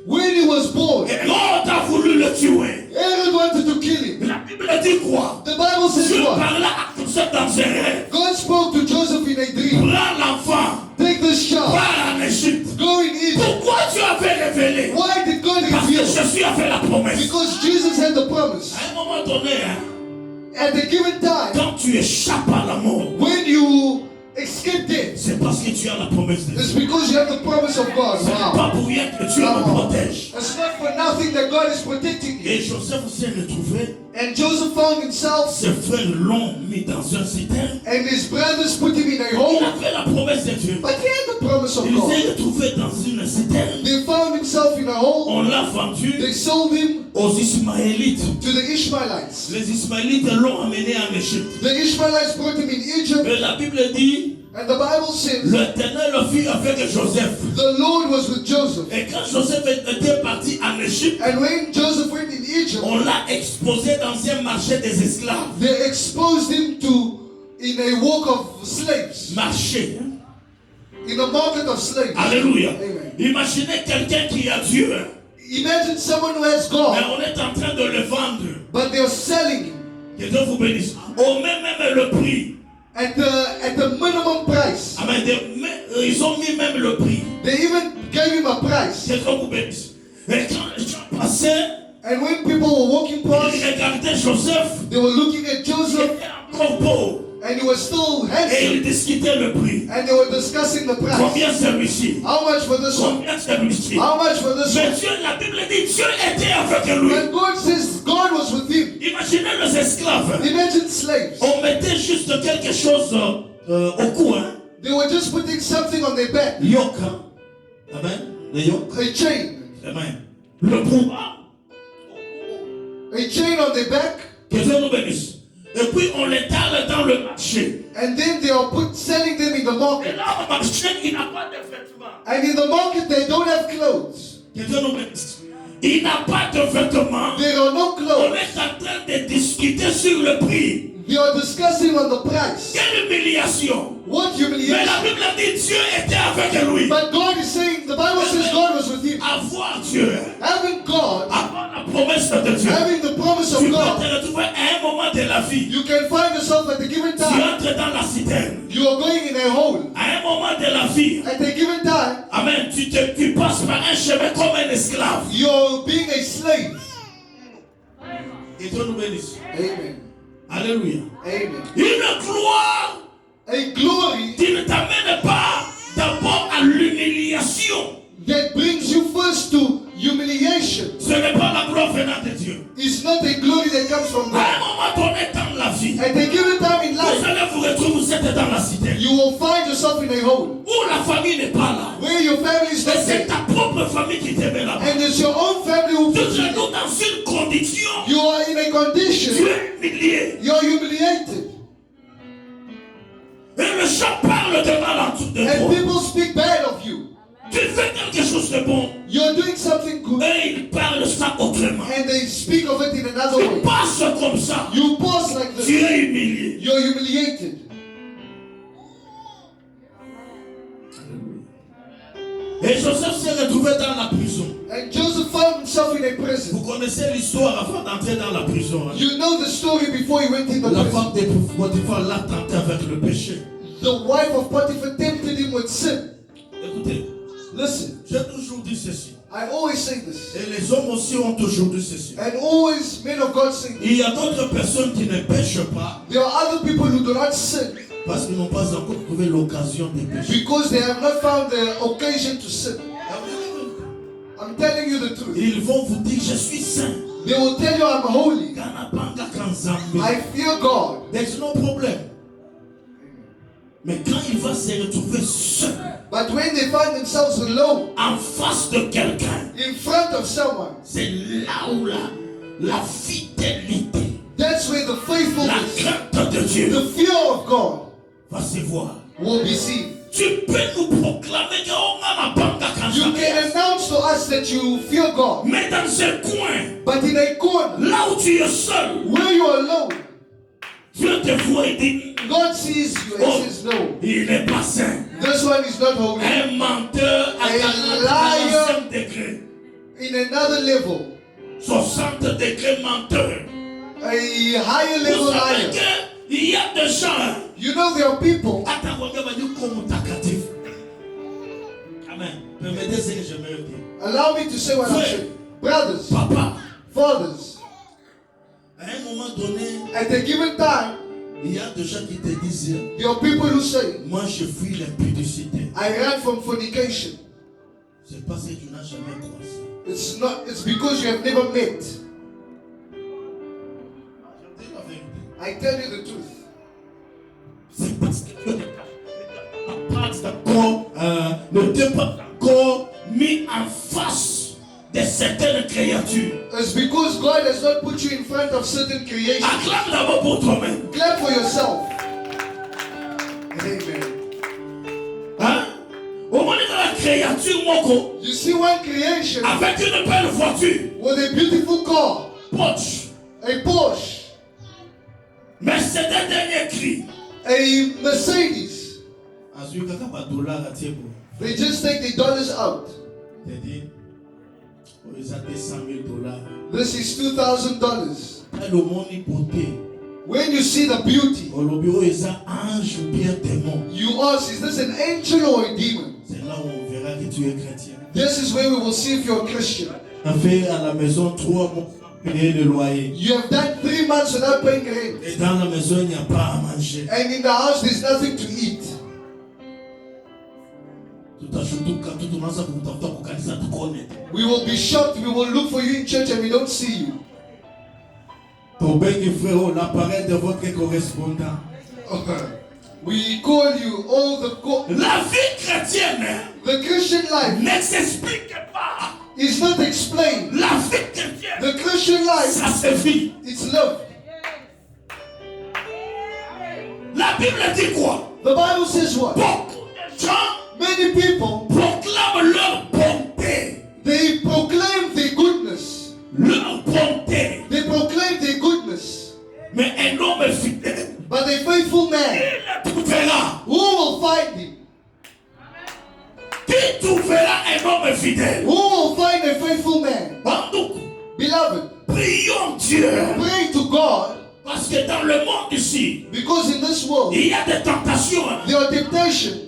[SPEAKER 4] When he was born,
[SPEAKER 2] Hérode a voulu le tuer.
[SPEAKER 4] Herod wanted to kill him.
[SPEAKER 2] La Bible dit quoi?
[SPEAKER 4] The Bible says
[SPEAKER 2] Dieu
[SPEAKER 4] what?
[SPEAKER 2] parla à Joseph dans un rêve.
[SPEAKER 4] God spoke to Joseph in a dream.
[SPEAKER 2] Prends l'enfant,
[SPEAKER 4] Take this child,
[SPEAKER 2] pars en Égypte.
[SPEAKER 4] go in Egypt.
[SPEAKER 2] Pourquoi Dieu avait révélé?
[SPEAKER 4] Why did God
[SPEAKER 2] Parce que
[SPEAKER 4] reveal?
[SPEAKER 2] Jésus avait la promesse.
[SPEAKER 4] Because Jesus had the promise.
[SPEAKER 2] À un moment donné, hein,
[SPEAKER 4] At the given time,
[SPEAKER 2] quand tu échappes à la mort,
[SPEAKER 4] when you escape death,
[SPEAKER 2] c'est parce que tu as la promesse de
[SPEAKER 4] it's
[SPEAKER 2] Dieu.
[SPEAKER 4] because you have the promise of God.
[SPEAKER 2] Ce n'est
[SPEAKER 4] Wow.
[SPEAKER 2] pas pour rien que Dieu me protège.
[SPEAKER 4] It's not for nothing that God is protecting you.
[SPEAKER 2] Et Joseph s'est retrouvé,
[SPEAKER 4] And Joseph found himself,
[SPEAKER 2] ses frères l'ont mis dans un citerne.
[SPEAKER 4] and his brothers put him in a
[SPEAKER 2] Il
[SPEAKER 4] hole.
[SPEAKER 2] avait la promesse de Dieu.
[SPEAKER 4] But he had the promise of
[SPEAKER 2] Il
[SPEAKER 4] God.
[SPEAKER 2] s'est retrouvé dans une citerne.
[SPEAKER 4] They found himself in a hole.
[SPEAKER 2] On l'a vendu
[SPEAKER 4] They sold him
[SPEAKER 2] aux Ismaélites.
[SPEAKER 4] to the Ishmaelites.
[SPEAKER 2] Les Ismaélites l'ont amené en Égypte.
[SPEAKER 4] The Ishmaelites brought him in Egypt,
[SPEAKER 2] Mais la Bible dit,
[SPEAKER 4] and the Bible says
[SPEAKER 2] l'Éternel fut avec Joseph.
[SPEAKER 4] the Lord was with Joseph.
[SPEAKER 2] Et quand Joseph était parti en Égypte,
[SPEAKER 4] And when Joseph went in Egypt,
[SPEAKER 2] on l'a exposé dans un marché des esclaves.
[SPEAKER 4] they exposed him to in a walk of slaves,
[SPEAKER 2] Marché. Hein?
[SPEAKER 4] in a market of slaves.
[SPEAKER 2] Alléluia.
[SPEAKER 4] Amen.
[SPEAKER 2] Imaginez quelqu'un qui a Dieu, hein,
[SPEAKER 4] Imagine someone who has
[SPEAKER 2] mais
[SPEAKER 4] God,
[SPEAKER 2] on est en train de le vendre.
[SPEAKER 4] but they're selling him
[SPEAKER 2] Que Dieu vous bénisse. Au même le prix.
[SPEAKER 4] at the minimum price.
[SPEAKER 2] Amen. Ils ont mis même le prix.
[SPEAKER 4] They even gave him a price.
[SPEAKER 2] Que Dieu vous bénisse. Et quand les gens passaient,
[SPEAKER 4] And when people were walking
[SPEAKER 2] ils
[SPEAKER 4] past,
[SPEAKER 2] regardaient Joseph.
[SPEAKER 4] they were looking at
[SPEAKER 2] Il
[SPEAKER 4] Joseph,
[SPEAKER 2] était encore beau.
[SPEAKER 4] and he was still
[SPEAKER 2] Et
[SPEAKER 4] handsome,
[SPEAKER 2] ils discutaient le prix.
[SPEAKER 4] and they were discussing the price.
[SPEAKER 2] Combien celui-ci?
[SPEAKER 4] How much for this one?
[SPEAKER 2] Combien celui-ci?
[SPEAKER 4] How much for this
[SPEAKER 2] Mais
[SPEAKER 4] one?
[SPEAKER 2] Dieu, la Bible dit, Dieu était avec lui.
[SPEAKER 4] When God says God was with him,
[SPEAKER 2] Imaginez les esclaves.
[SPEAKER 4] imagine slaves.
[SPEAKER 2] On mettait juste quelque chose au cou, hein.
[SPEAKER 4] They were just putting something on their back,
[SPEAKER 2] Yoke, hein. Amen. Le yoke.
[SPEAKER 4] a chain,
[SPEAKER 2] Amen. Le brouhaha.
[SPEAKER 4] a a chain on their back,
[SPEAKER 2] Que Dieu nous bénisse. Et puis on les tale dans le marché.
[SPEAKER 4] and then they are selling them in the
[SPEAKER 2] Et
[SPEAKER 4] market.
[SPEAKER 2] là, au marché, il n'a pas de vêtements.
[SPEAKER 4] And in the market, they don't have clothes.
[SPEAKER 2] Que Dieu nous bénisse. Il n'a pas de vêtements.
[SPEAKER 4] There are no
[SPEAKER 2] On
[SPEAKER 4] clothes.
[SPEAKER 2] est en train de discuter sur le prix.
[SPEAKER 4] They are discussing on the price.
[SPEAKER 2] Quelle humiliation.
[SPEAKER 4] What
[SPEAKER 2] Mais la
[SPEAKER 4] humiliation.
[SPEAKER 2] Bible dit Dieu était avec lui.
[SPEAKER 4] But God is saying, the Bible says God was with him.
[SPEAKER 2] Avoir Dieu,
[SPEAKER 4] Having God,
[SPEAKER 2] avoir la promesse de Dieu.
[SPEAKER 4] having the promise
[SPEAKER 2] Tu
[SPEAKER 4] of
[SPEAKER 2] peux
[SPEAKER 4] God,
[SPEAKER 2] te retrouver à un moment de la vie.
[SPEAKER 4] you can find yourself at a given
[SPEAKER 2] Tu
[SPEAKER 4] time.
[SPEAKER 2] entres dans la citerne.
[SPEAKER 4] You are going in a hole.
[SPEAKER 2] À un moment de la vie.
[SPEAKER 4] At a given time,
[SPEAKER 2] Amen. Tu passes par un chemin comme un esclave.
[SPEAKER 4] you're being a slave.
[SPEAKER 2] Et Dieu nous bénisse.
[SPEAKER 4] Amen.
[SPEAKER 2] Alléluia.
[SPEAKER 4] Amen.
[SPEAKER 2] Une gloire
[SPEAKER 4] A glory
[SPEAKER 2] qui ne t'amène pas d'abord à l'humiliation.
[SPEAKER 4] that brings you first to humiliation
[SPEAKER 2] Ce n'est pas la gloire venant de Dieu.
[SPEAKER 4] is not a glory that comes from
[SPEAKER 2] À un
[SPEAKER 4] God.
[SPEAKER 2] moment donné dans la vie,
[SPEAKER 4] At a given time in
[SPEAKER 2] vous
[SPEAKER 4] life,
[SPEAKER 2] allez vous retrouver, vous êtes dans la cité.
[SPEAKER 4] you will find yourself in a hole
[SPEAKER 2] Où la famille n'est pas là.
[SPEAKER 4] where your family is
[SPEAKER 2] Mais
[SPEAKER 4] not
[SPEAKER 2] c'est
[SPEAKER 4] there.
[SPEAKER 2] ta propre famille qui te met là-bas.
[SPEAKER 4] And it's your own family who
[SPEAKER 2] Tu
[SPEAKER 4] puts
[SPEAKER 2] te
[SPEAKER 4] you
[SPEAKER 2] retrouves
[SPEAKER 4] there.
[SPEAKER 2] dans une condition.
[SPEAKER 4] You are in a
[SPEAKER 2] Tu
[SPEAKER 4] condition,
[SPEAKER 2] es humilié.
[SPEAKER 4] you're humiliated.
[SPEAKER 2] Et le chant parle de mal en tout de
[SPEAKER 4] And
[SPEAKER 2] toi.
[SPEAKER 4] people speak bad of you.
[SPEAKER 2] Tu fais quelque chose de bon.
[SPEAKER 4] You're doing something good
[SPEAKER 2] Et ils parlent ça autrement.
[SPEAKER 4] and they speak of it in another
[SPEAKER 2] Tu
[SPEAKER 4] way.
[SPEAKER 2] passes comme ça.
[SPEAKER 4] You pause like
[SPEAKER 2] Tu
[SPEAKER 4] this.
[SPEAKER 2] es humilié.
[SPEAKER 4] You're humiliated.
[SPEAKER 2] Et Joseph s'est retrouvé dans la prison.
[SPEAKER 4] And Joseph found himself in a prison.
[SPEAKER 2] Vous connaissez l'histoire avant d'entrer dans la prison. Hein?
[SPEAKER 4] You know the story before he went in the
[SPEAKER 2] La
[SPEAKER 4] prison.
[SPEAKER 2] femme de Potiphar l'a tenté avec le péché.
[SPEAKER 4] The wife of Potiphar tempted him with sin.
[SPEAKER 2] Écoutez,
[SPEAKER 4] Listen,
[SPEAKER 2] j'ai toujours dit ceci.
[SPEAKER 4] I always say this.
[SPEAKER 2] Et les hommes aussi ont toujours dit ceci.
[SPEAKER 4] And always men of God say this.
[SPEAKER 2] Il y a d'autres personnes qui ne pêchent pas
[SPEAKER 4] There are other people who do not sin
[SPEAKER 2] parce qu'ils n'ont pas encore trouvé l'occasion de pécher.
[SPEAKER 4] because they have not found the occasion to sin. I'm telling you the truth.
[SPEAKER 2] Ils vont vous dire, je suis saint.
[SPEAKER 4] They will tell you I'm holy. I fear God.
[SPEAKER 2] There's no problem. Mais quand il va se retrouver seul,
[SPEAKER 4] But when they find themselves alone,
[SPEAKER 2] en face de quelqu'un,
[SPEAKER 4] in front of someone,
[SPEAKER 2] c'est là où la fidélité,
[SPEAKER 4] that's where the
[SPEAKER 2] la
[SPEAKER 4] faithfulness,
[SPEAKER 2] crainte de Dieu
[SPEAKER 4] the fear of God
[SPEAKER 2] va se voir.
[SPEAKER 4] will be seen.
[SPEAKER 2] Tu peux nous proclamer qu'on a la banque à
[SPEAKER 4] You can announce to us that you fear God.
[SPEAKER 2] mais dans ce coin,
[SPEAKER 4] But in a corner,
[SPEAKER 2] là où tu es seul,
[SPEAKER 4] where you are alone,
[SPEAKER 2] Dieu te voit et dit,
[SPEAKER 4] God sees you and
[SPEAKER 2] oh,
[SPEAKER 4] says, no,
[SPEAKER 2] il n'est pas saint.
[SPEAKER 4] this one is not holy.
[SPEAKER 2] Un menteur à
[SPEAKER 4] A
[SPEAKER 2] 45 degrés,
[SPEAKER 4] In another level,
[SPEAKER 2] 60 degrés menteur.
[SPEAKER 4] a higher
[SPEAKER 2] Vous
[SPEAKER 4] level
[SPEAKER 2] savez
[SPEAKER 4] liar.
[SPEAKER 2] qu'il y a des gens, hein,
[SPEAKER 4] You know there are people.
[SPEAKER 2] attends, regarde, dit commutatif. Amen. Permettez ce que je me dis.
[SPEAKER 4] Allow me to say what I'm saying. Brothers,
[SPEAKER 2] Papa,
[SPEAKER 4] fathers,
[SPEAKER 2] à un moment donné,
[SPEAKER 4] at a given time,
[SPEAKER 2] il y a des gens qui te disent,
[SPEAKER 4] there are people who say,
[SPEAKER 2] moi je fuis l'impudicité.
[SPEAKER 4] I ran from fornication.
[SPEAKER 2] C'est parce que tu n'as jamais croisé.
[SPEAKER 4] It's because you have never met.
[SPEAKER 2] Je dis la vérité.
[SPEAKER 4] I tell you the truth.
[SPEAKER 2] C'est parce que Dieu ne t'a pas encore mis en face de certaines créatures.
[SPEAKER 4] It's because God has not put you in front of certain creations.
[SPEAKER 2] Acclame d'abord pour toi-même.
[SPEAKER 4] Clap for yourself. Amen.
[SPEAKER 2] Hein? Au moment de la créature, Moko,
[SPEAKER 4] You see one creation
[SPEAKER 2] avec une belle voiture,
[SPEAKER 4] with a beautiful car,
[SPEAKER 2] Porsche,
[SPEAKER 4] a Porsche,
[SPEAKER 2] mais c'est un dernier cri.
[SPEAKER 4] a Mercedes.
[SPEAKER 2] $200,000.
[SPEAKER 4] They just take the dollars out.
[SPEAKER 2] C'est-à-dire, ils ont $200,000.
[SPEAKER 4] This is $2,000.
[SPEAKER 2] Quand le monde est beauté,
[SPEAKER 4] When you see the beauty,
[SPEAKER 2] au bureau, ils ont ange ou bien démon.
[SPEAKER 4] you ask, is this an angel or a demon?
[SPEAKER 2] C'est là où on verra que tu es chrétien.
[SPEAKER 4] This is where we will see if you're a Christian.
[SPEAKER 2] On a fait à la maison 3 mois pour payer le loyer.
[SPEAKER 4] You have done 3 months without paying rent.
[SPEAKER 2] Et dans la maison, il n'y a pas à manger.
[SPEAKER 4] And in the house, there's nothing to eat.
[SPEAKER 2] Tout à surtout quand tout le monde s'appelle pour kanisa te connaître.
[SPEAKER 4] We will be shocked. We will look for you in church and we don't see you.
[SPEAKER 2] Pour bien frère, l'appareil de votre correspondant.
[SPEAKER 4] We call you all
[SPEAKER 2] La vie chrétienne
[SPEAKER 4] the Christian life
[SPEAKER 2] ne s'explique pas
[SPEAKER 4] is not explained.
[SPEAKER 2] La vie chrétienne,
[SPEAKER 4] The Christian life,
[SPEAKER 2] ça se vit.
[SPEAKER 4] it's love.
[SPEAKER 2] La Bible dit quoi?
[SPEAKER 4] The Bible says what?
[SPEAKER 2] Beaucoup de gens
[SPEAKER 4] Many people,
[SPEAKER 2] proclament leur bonté.
[SPEAKER 4] they proclaim their goodness.
[SPEAKER 2] Leur bonté.
[SPEAKER 4] They proclaim their goodness.
[SPEAKER 2] Mais un homme fidèle,
[SPEAKER 4] But a faithful man,
[SPEAKER 2] il trouvera.
[SPEAKER 4] who will find him?
[SPEAKER 2] Qui trouvera un homme fidèle?
[SPEAKER 4] Who will find a faithful man?
[SPEAKER 2] En nous,
[SPEAKER 4] Beloved,
[SPEAKER 2] prions Dieu.
[SPEAKER 4] pray to God,
[SPEAKER 2] Parce que dans le monde ici,
[SPEAKER 4] because in this world,
[SPEAKER 2] il y a des tentations.
[SPEAKER 4] there are temptations.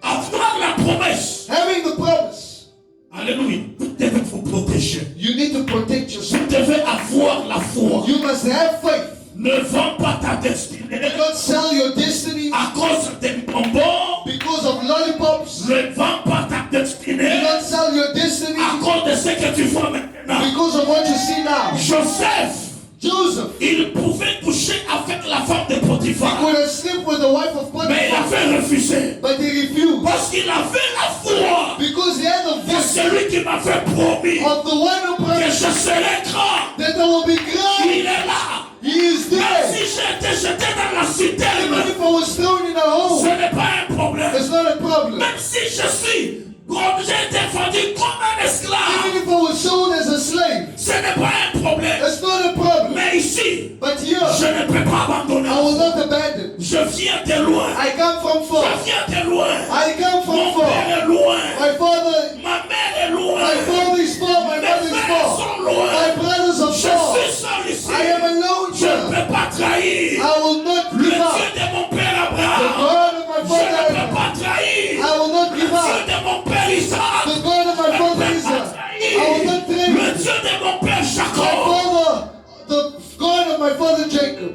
[SPEAKER 2] Avoir la promesse.
[SPEAKER 4] Having the promise,
[SPEAKER 2] Alléluia. Vous devez vous protéger.
[SPEAKER 4] you need to protect
[SPEAKER 2] Vous
[SPEAKER 4] yourself.
[SPEAKER 2] devez avoir la foi.
[SPEAKER 4] You must have faith.
[SPEAKER 2] Ne vends pas ta destinée
[SPEAKER 4] Do not sell your destiny
[SPEAKER 2] à cause des bonbons.
[SPEAKER 4] because of lollipops.
[SPEAKER 2] Ne vends pas ta
[SPEAKER 4] Do
[SPEAKER 2] destinée
[SPEAKER 4] not sell your destiny
[SPEAKER 2] à cause de ce que tu vois maintenant.
[SPEAKER 4] because of what you see now.
[SPEAKER 2] Joseph,
[SPEAKER 4] Joseph,
[SPEAKER 2] il pouvait coucher avec la femme de
[SPEAKER 4] he
[SPEAKER 2] Potiphar,
[SPEAKER 4] could have slept with the wife of
[SPEAKER 2] mais il
[SPEAKER 4] Potiphar,
[SPEAKER 2] avait refusé.
[SPEAKER 4] but he refused
[SPEAKER 2] Parce qu'il avait la foi
[SPEAKER 4] because he had the
[SPEAKER 2] de
[SPEAKER 4] voice
[SPEAKER 2] celui qui m'avait promis
[SPEAKER 4] of the one who
[SPEAKER 2] que
[SPEAKER 4] promised
[SPEAKER 2] je serai grand.
[SPEAKER 4] that there will be great.
[SPEAKER 2] Il est là.
[SPEAKER 4] He is
[SPEAKER 2] Même
[SPEAKER 4] there.
[SPEAKER 2] si j'ai été jeté dans la
[SPEAKER 4] Even
[SPEAKER 2] citerne,
[SPEAKER 4] if I was thrown in a
[SPEAKER 2] ce
[SPEAKER 4] hole,
[SPEAKER 2] n'est pas un problème.
[SPEAKER 4] it's not a problem.
[SPEAKER 2] Même si je suis, comme j'ai été vendu comme un esclave,
[SPEAKER 4] Even if I was sold as a slave,
[SPEAKER 2] ce n'est pas un problème.
[SPEAKER 4] it's not a problem.
[SPEAKER 2] Mais ici,
[SPEAKER 4] But here,
[SPEAKER 2] je ne peux pas abandonner.
[SPEAKER 4] I will not abandon.
[SPEAKER 2] Je viens de loin.
[SPEAKER 4] I come from
[SPEAKER 2] Je
[SPEAKER 4] far.
[SPEAKER 2] viens de loin.
[SPEAKER 4] I come
[SPEAKER 2] Mon
[SPEAKER 4] from
[SPEAKER 2] père
[SPEAKER 4] far.
[SPEAKER 2] est loin.
[SPEAKER 4] My father,
[SPEAKER 2] Ma mère est loin.
[SPEAKER 4] my father is far. My
[SPEAKER 2] Mes
[SPEAKER 4] mother is
[SPEAKER 2] frères
[SPEAKER 4] far.
[SPEAKER 2] sont loin.
[SPEAKER 4] My brothers are
[SPEAKER 2] Je
[SPEAKER 4] far.
[SPEAKER 2] suis seul ici.
[SPEAKER 4] I am alone
[SPEAKER 2] Je ne
[SPEAKER 4] here.
[SPEAKER 2] peux pas trahir.
[SPEAKER 4] I will not
[SPEAKER 2] Le
[SPEAKER 4] give
[SPEAKER 2] Dieu
[SPEAKER 4] up.
[SPEAKER 2] de mon père
[SPEAKER 4] The
[SPEAKER 2] Abraham.
[SPEAKER 4] God of my
[SPEAKER 2] Je
[SPEAKER 4] father
[SPEAKER 2] ne peux
[SPEAKER 4] Abraham.
[SPEAKER 2] pas trahir.
[SPEAKER 4] I will not
[SPEAKER 2] Le
[SPEAKER 4] give
[SPEAKER 2] Dieu
[SPEAKER 4] up.
[SPEAKER 2] de mon père Isaac.
[SPEAKER 4] The God of my father Isaac. I will not trade.
[SPEAKER 2] Le Dieu de mon père
[SPEAKER 4] My
[SPEAKER 2] Jacob.
[SPEAKER 4] father, the God of my father Jacob.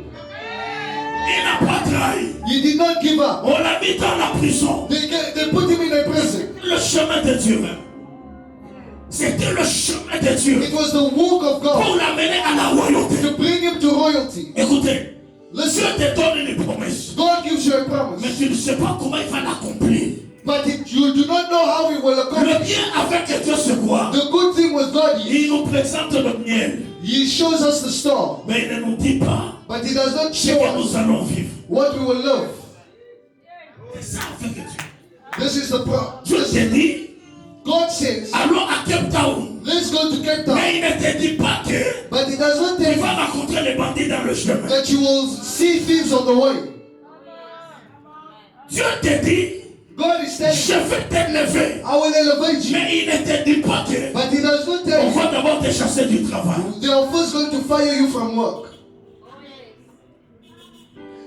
[SPEAKER 2] Il n'a pas trahi.
[SPEAKER 4] He did not give up.
[SPEAKER 2] On l'a mis dans la prison.
[SPEAKER 4] They put him in a prison.
[SPEAKER 2] Le chemin de Dieu. C'était le chemin de Dieu
[SPEAKER 4] It was the walk of God
[SPEAKER 2] pour l'amener à la royauté.
[SPEAKER 4] to bring him to royalty.
[SPEAKER 2] Écoutez, Dieu
[SPEAKER 4] Listen,
[SPEAKER 2] te donne une promesse,
[SPEAKER 4] God gives you a
[SPEAKER 2] mais
[SPEAKER 4] promise,
[SPEAKER 2] tu ne sais pas comment il va l'accomplir.
[SPEAKER 4] but you do not know how he will
[SPEAKER 2] Le
[SPEAKER 4] accomplish.
[SPEAKER 2] bien avec Dieu, c'est quoi?
[SPEAKER 4] The good thing with God is
[SPEAKER 2] Il nous présente le miel,
[SPEAKER 4] he shows us the star,
[SPEAKER 2] mais il ne nous dit pas
[SPEAKER 4] but he does not
[SPEAKER 2] ce
[SPEAKER 4] show
[SPEAKER 2] que
[SPEAKER 4] us
[SPEAKER 2] nous allons vivre.
[SPEAKER 4] what we will love.
[SPEAKER 2] C'est ça avec Dieu.
[SPEAKER 4] This is the
[SPEAKER 2] Dieu te
[SPEAKER 4] problem.
[SPEAKER 2] dit,
[SPEAKER 4] God says,
[SPEAKER 2] allons à Cape Town.
[SPEAKER 4] let's go to Cape Town,
[SPEAKER 2] Mais il ne te dit pas que
[SPEAKER 4] but he does not tell
[SPEAKER 2] tu vas
[SPEAKER 4] you
[SPEAKER 2] rencontrer les bandits dans le chemin.
[SPEAKER 4] that you will see thieves on the way.
[SPEAKER 2] Dieu te dit,
[SPEAKER 4] God is telling
[SPEAKER 2] je
[SPEAKER 4] you,
[SPEAKER 2] vais t'élever.
[SPEAKER 4] I will elevate you,
[SPEAKER 2] Mais il ne te dit pas que
[SPEAKER 4] but he does not
[SPEAKER 2] on
[SPEAKER 4] tell you
[SPEAKER 2] va d'abord te chasser du travail.
[SPEAKER 4] they are first going to fire you from work.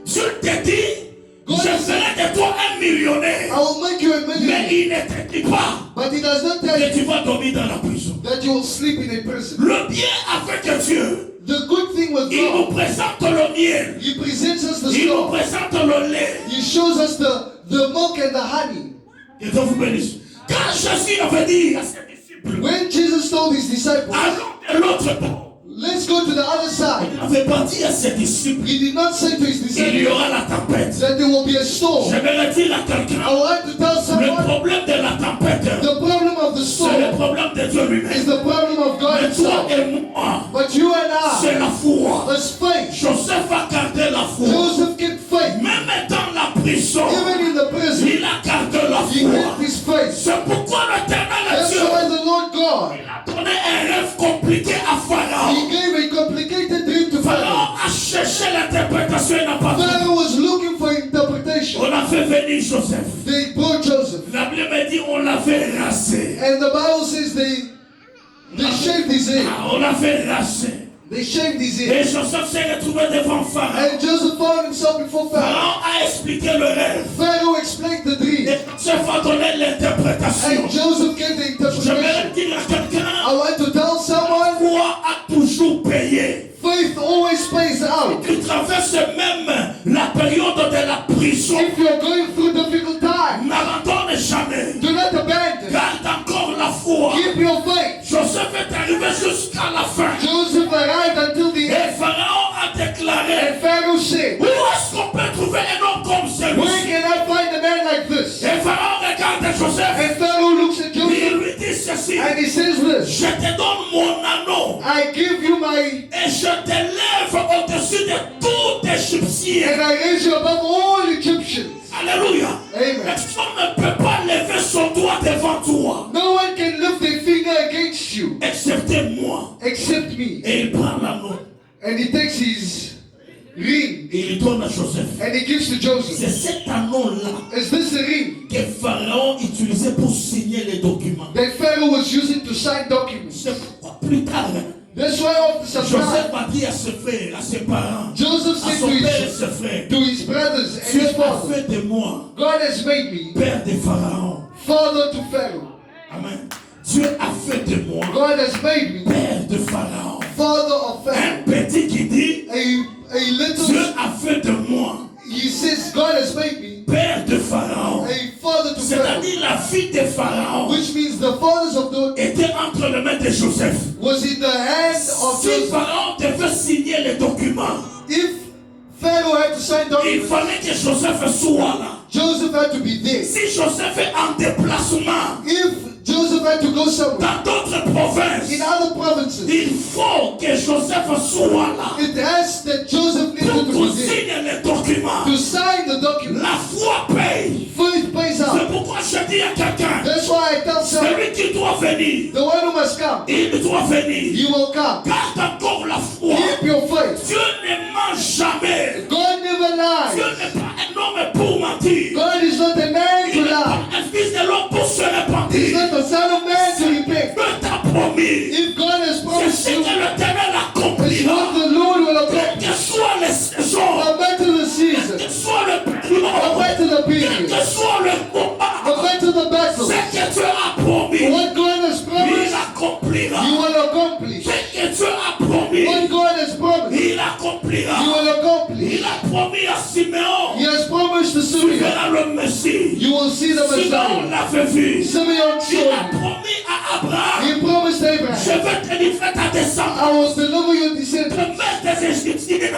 [SPEAKER 2] Dieu te dit, je ferai de toi un millionnaire.
[SPEAKER 4] I will make you a
[SPEAKER 2] Mais
[SPEAKER 4] millionaire,
[SPEAKER 2] il ne te dit pas
[SPEAKER 4] but he does not tell
[SPEAKER 2] que
[SPEAKER 4] you
[SPEAKER 2] tu vas dormir dans la prison.
[SPEAKER 4] that you will sleep in a prison.
[SPEAKER 2] Le bien avec Dieu,
[SPEAKER 4] The good thing with
[SPEAKER 2] il nous
[SPEAKER 4] God,
[SPEAKER 2] présente le miel.
[SPEAKER 4] he presents us the
[SPEAKER 2] Il nous
[SPEAKER 4] star.
[SPEAKER 2] présente le lait.
[SPEAKER 4] He shows us the milk and the honey.
[SPEAKER 2] Que Dieu vous bénisse. Quand Jésus avait dit à ses disciples,
[SPEAKER 4] When Jesus told his disciples,
[SPEAKER 2] allons de l'autre bord,
[SPEAKER 4] let's go to the other side,
[SPEAKER 2] il n'avait pas dit à ses disciples,
[SPEAKER 4] he did not say to his
[SPEAKER 2] il y
[SPEAKER 4] disciples
[SPEAKER 2] aura la tempête.
[SPEAKER 4] that there will be a storm.
[SPEAKER 2] J'aimerais dire à
[SPEAKER 4] I
[SPEAKER 2] quelqu'un,
[SPEAKER 4] would like to tell
[SPEAKER 2] le
[SPEAKER 4] someone
[SPEAKER 2] problème de la tempête,
[SPEAKER 4] the problem of the
[SPEAKER 2] c'est le
[SPEAKER 4] storm
[SPEAKER 2] problème de Dieu
[SPEAKER 4] is
[SPEAKER 2] lui-même.
[SPEAKER 4] the problem of God
[SPEAKER 2] Mais toi
[SPEAKER 4] himself.
[SPEAKER 2] et moi,
[SPEAKER 4] But you and
[SPEAKER 2] c'est
[SPEAKER 4] I,
[SPEAKER 2] la foi.
[SPEAKER 4] there's faith.
[SPEAKER 2] Joseph a gardé la foi.
[SPEAKER 4] Joseph kept faith.
[SPEAKER 2] Même dans la prison,
[SPEAKER 4] Even in the prison,
[SPEAKER 2] il a gardé la
[SPEAKER 4] he
[SPEAKER 2] foi.
[SPEAKER 4] kept his faith.
[SPEAKER 2] C'est pourquoi l'Éternel
[SPEAKER 4] That's
[SPEAKER 2] Dieu
[SPEAKER 4] why the Lord God,
[SPEAKER 2] il a donné un rêve compliqué à Pharaon.
[SPEAKER 4] he gave a complicated dream to Pharaoh.
[SPEAKER 2] Pharaon a cherché l'interprétation, il n'a pas fait.
[SPEAKER 4] Pharaoh was looking for interpretation.
[SPEAKER 2] On a fait venir Joseph.
[SPEAKER 4] They brought Joseph.
[SPEAKER 2] La Bible me dit on l'avait rassé.
[SPEAKER 4] And the Bible says they shaved his head.
[SPEAKER 2] Ah, on l'avait rassé.
[SPEAKER 4] They shaved his head.
[SPEAKER 2] Et Joseph s'est retrouvé devant Pharaon.
[SPEAKER 4] And Joseph found himself before Pharaoh.
[SPEAKER 2] Pharaon a expliqué le rêve.
[SPEAKER 4] Pharaoh explained the dream.
[SPEAKER 2] Et Joseph a donné l'interprétation.
[SPEAKER 4] And Joseph gave the
[SPEAKER 2] Je vais
[SPEAKER 4] interpretation.
[SPEAKER 2] dire à quelqu'un,
[SPEAKER 4] I want to tell someone,
[SPEAKER 2] foi a toujours payé.
[SPEAKER 4] faith always pays out.
[SPEAKER 2] Tu traverses même la période de la prison.
[SPEAKER 4] If you're going through difficult times,
[SPEAKER 2] N'abandonne jamais.
[SPEAKER 4] do not abandon.
[SPEAKER 2] Garde encore la foi.
[SPEAKER 4] Keep your faith.
[SPEAKER 2] Joseph est arrivé jusqu'à la fin.
[SPEAKER 4] Joseph arrived until the
[SPEAKER 2] Et
[SPEAKER 4] end.
[SPEAKER 2] Pharaon a déclaré,
[SPEAKER 4] And Pharaoh said,
[SPEAKER 2] où est-ce qu'on peut trouver un homme comme
[SPEAKER 4] where
[SPEAKER 2] celui-ci?
[SPEAKER 4] can I find a man like this?
[SPEAKER 2] Et Pharaon regarde Joseph.
[SPEAKER 4] And Pharaoh looks at
[SPEAKER 2] Il
[SPEAKER 4] Joseph
[SPEAKER 2] lui dit ceci.
[SPEAKER 4] and And he says this,
[SPEAKER 2] je te donne mon anneau
[SPEAKER 4] I give you my,
[SPEAKER 2] et je t'élève au-dessus de tout Égyptien.
[SPEAKER 4] and I raise you above all Egyptians.
[SPEAKER 2] Alléluia.
[SPEAKER 4] Amen.
[SPEAKER 2] Personne ne peut pas lever son doigt devant toi,
[SPEAKER 4] No one can lift their finger against you
[SPEAKER 2] excepté moi.
[SPEAKER 4] except me.
[SPEAKER 2] Et il prend l'anneau
[SPEAKER 4] And he takes his ring
[SPEAKER 2] et il donne à Joseph.
[SPEAKER 4] and he gives to
[SPEAKER 2] C'est
[SPEAKER 4] Joseph.
[SPEAKER 2] cet anneau-là
[SPEAKER 4] Is this the ring
[SPEAKER 2] que Pharaon utilisait pour signer les documents.
[SPEAKER 4] that Pharaoh was using to sign documents?
[SPEAKER 2] C'est pourquoi plus tard,
[SPEAKER 4] That's why after some
[SPEAKER 2] Joseph
[SPEAKER 4] time,
[SPEAKER 2] a dit à ses frères, à ses parents,
[SPEAKER 4] Joseph
[SPEAKER 2] à
[SPEAKER 4] said
[SPEAKER 2] son père et
[SPEAKER 4] to
[SPEAKER 2] ses frères,
[SPEAKER 4] his brothers and
[SPEAKER 2] Dieu
[SPEAKER 4] his
[SPEAKER 2] a
[SPEAKER 4] father,
[SPEAKER 2] fait de moi
[SPEAKER 4] God has made me
[SPEAKER 2] père de Pharaon.
[SPEAKER 4] father to Pharaoh.
[SPEAKER 2] Amen. Dieu a fait de moi
[SPEAKER 4] God has made me
[SPEAKER 2] père de Pharaon.
[SPEAKER 4] father of
[SPEAKER 2] Un
[SPEAKER 4] Pharaoh.
[SPEAKER 2] petit qui dit,
[SPEAKER 4] A
[SPEAKER 2] Dieu
[SPEAKER 4] little,
[SPEAKER 2] a fait de moi
[SPEAKER 4] he says, God has made me
[SPEAKER 2] père de Pharaon.
[SPEAKER 4] a father to Pharaoh.
[SPEAKER 2] C'est-à-dire la fille de Pharaon
[SPEAKER 4] Which means the fathers of the
[SPEAKER 2] était entre les mains de Joseph.
[SPEAKER 4] was in the hand of
[SPEAKER 2] Si
[SPEAKER 4] Joseph.
[SPEAKER 2] Pharaon devait signer les documents,
[SPEAKER 4] If Pharaoh had to sign
[SPEAKER 2] il
[SPEAKER 4] documents,
[SPEAKER 2] fallait que Joseph soit là.
[SPEAKER 4] Joseph had to be there.
[SPEAKER 2] Si Joseph est en déplacement
[SPEAKER 4] If Joseph had to go somewhere
[SPEAKER 2] dans d'autres provinces,
[SPEAKER 4] in other provinces,
[SPEAKER 2] il faut que Joseph soit là
[SPEAKER 4] it has that Joseph
[SPEAKER 2] pour
[SPEAKER 4] needed to
[SPEAKER 2] qu'on
[SPEAKER 4] be there
[SPEAKER 2] signe les documents.
[SPEAKER 4] to sign the document.
[SPEAKER 2] La foi paye.
[SPEAKER 4] Faith pays
[SPEAKER 2] C'est
[SPEAKER 4] out.
[SPEAKER 2] pourquoi je dis à quelqu'un,
[SPEAKER 4] That's why I tell someone,
[SPEAKER 2] celui qui doit venir,
[SPEAKER 4] the one who must come,
[SPEAKER 2] il doit venir.
[SPEAKER 4] you will come.
[SPEAKER 2] Garde encore la foi.
[SPEAKER 4] Keep your faith.
[SPEAKER 2] Dieu ne ment jamais.
[SPEAKER 4] God never
[SPEAKER 2] Dieu
[SPEAKER 4] lies.
[SPEAKER 2] n'est pas un homme pour mentir.
[SPEAKER 4] God is not a man to
[SPEAKER 2] Il n'est pas
[SPEAKER 4] lie.
[SPEAKER 2] un fils de l'homme pour se
[SPEAKER 4] He's
[SPEAKER 2] repentir.
[SPEAKER 4] not the son of man to repent.
[SPEAKER 2] Dieu t'a promis.
[SPEAKER 4] If God has
[SPEAKER 2] C'est
[SPEAKER 4] promised
[SPEAKER 2] ce
[SPEAKER 4] you,
[SPEAKER 2] que l'Éternel
[SPEAKER 4] it's
[SPEAKER 2] accomplira.
[SPEAKER 4] what the Lord will
[SPEAKER 2] Quelles
[SPEAKER 4] accomplish.
[SPEAKER 2] que soient les saisons,
[SPEAKER 4] No matter the
[SPEAKER 2] quel
[SPEAKER 4] season,
[SPEAKER 2] que soit le
[SPEAKER 4] no
[SPEAKER 2] climat,
[SPEAKER 4] matter the
[SPEAKER 2] quel
[SPEAKER 4] period,
[SPEAKER 2] que soit le
[SPEAKER 4] no
[SPEAKER 2] combat,
[SPEAKER 4] matter the battle,
[SPEAKER 2] ce que Dieu a promis,
[SPEAKER 4] what God has
[SPEAKER 2] il
[SPEAKER 4] promised,
[SPEAKER 2] accomplira.
[SPEAKER 4] you will accomplish.
[SPEAKER 2] Ce que Dieu a promis,
[SPEAKER 4] What God has promised,
[SPEAKER 2] il accomplira.
[SPEAKER 4] you will accomplish.
[SPEAKER 2] Il a promis à Siméon,
[SPEAKER 4] He has promised to
[SPEAKER 2] tu
[SPEAKER 4] Simeon,
[SPEAKER 2] verras le Messie.
[SPEAKER 4] you will see the
[SPEAKER 2] Siméon
[SPEAKER 4] Messiah.
[SPEAKER 2] l'avait vu.
[SPEAKER 4] Simeon
[SPEAKER 2] Il
[SPEAKER 4] showed
[SPEAKER 2] a
[SPEAKER 4] him.
[SPEAKER 2] promis à Abraham,
[SPEAKER 4] He promised
[SPEAKER 2] je
[SPEAKER 4] Abraham,
[SPEAKER 2] vais te livrer ta descendance.
[SPEAKER 4] I will deliver your
[SPEAKER 2] Je
[SPEAKER 4] descendants
[SPEAKER 2] mets des Égyptiens.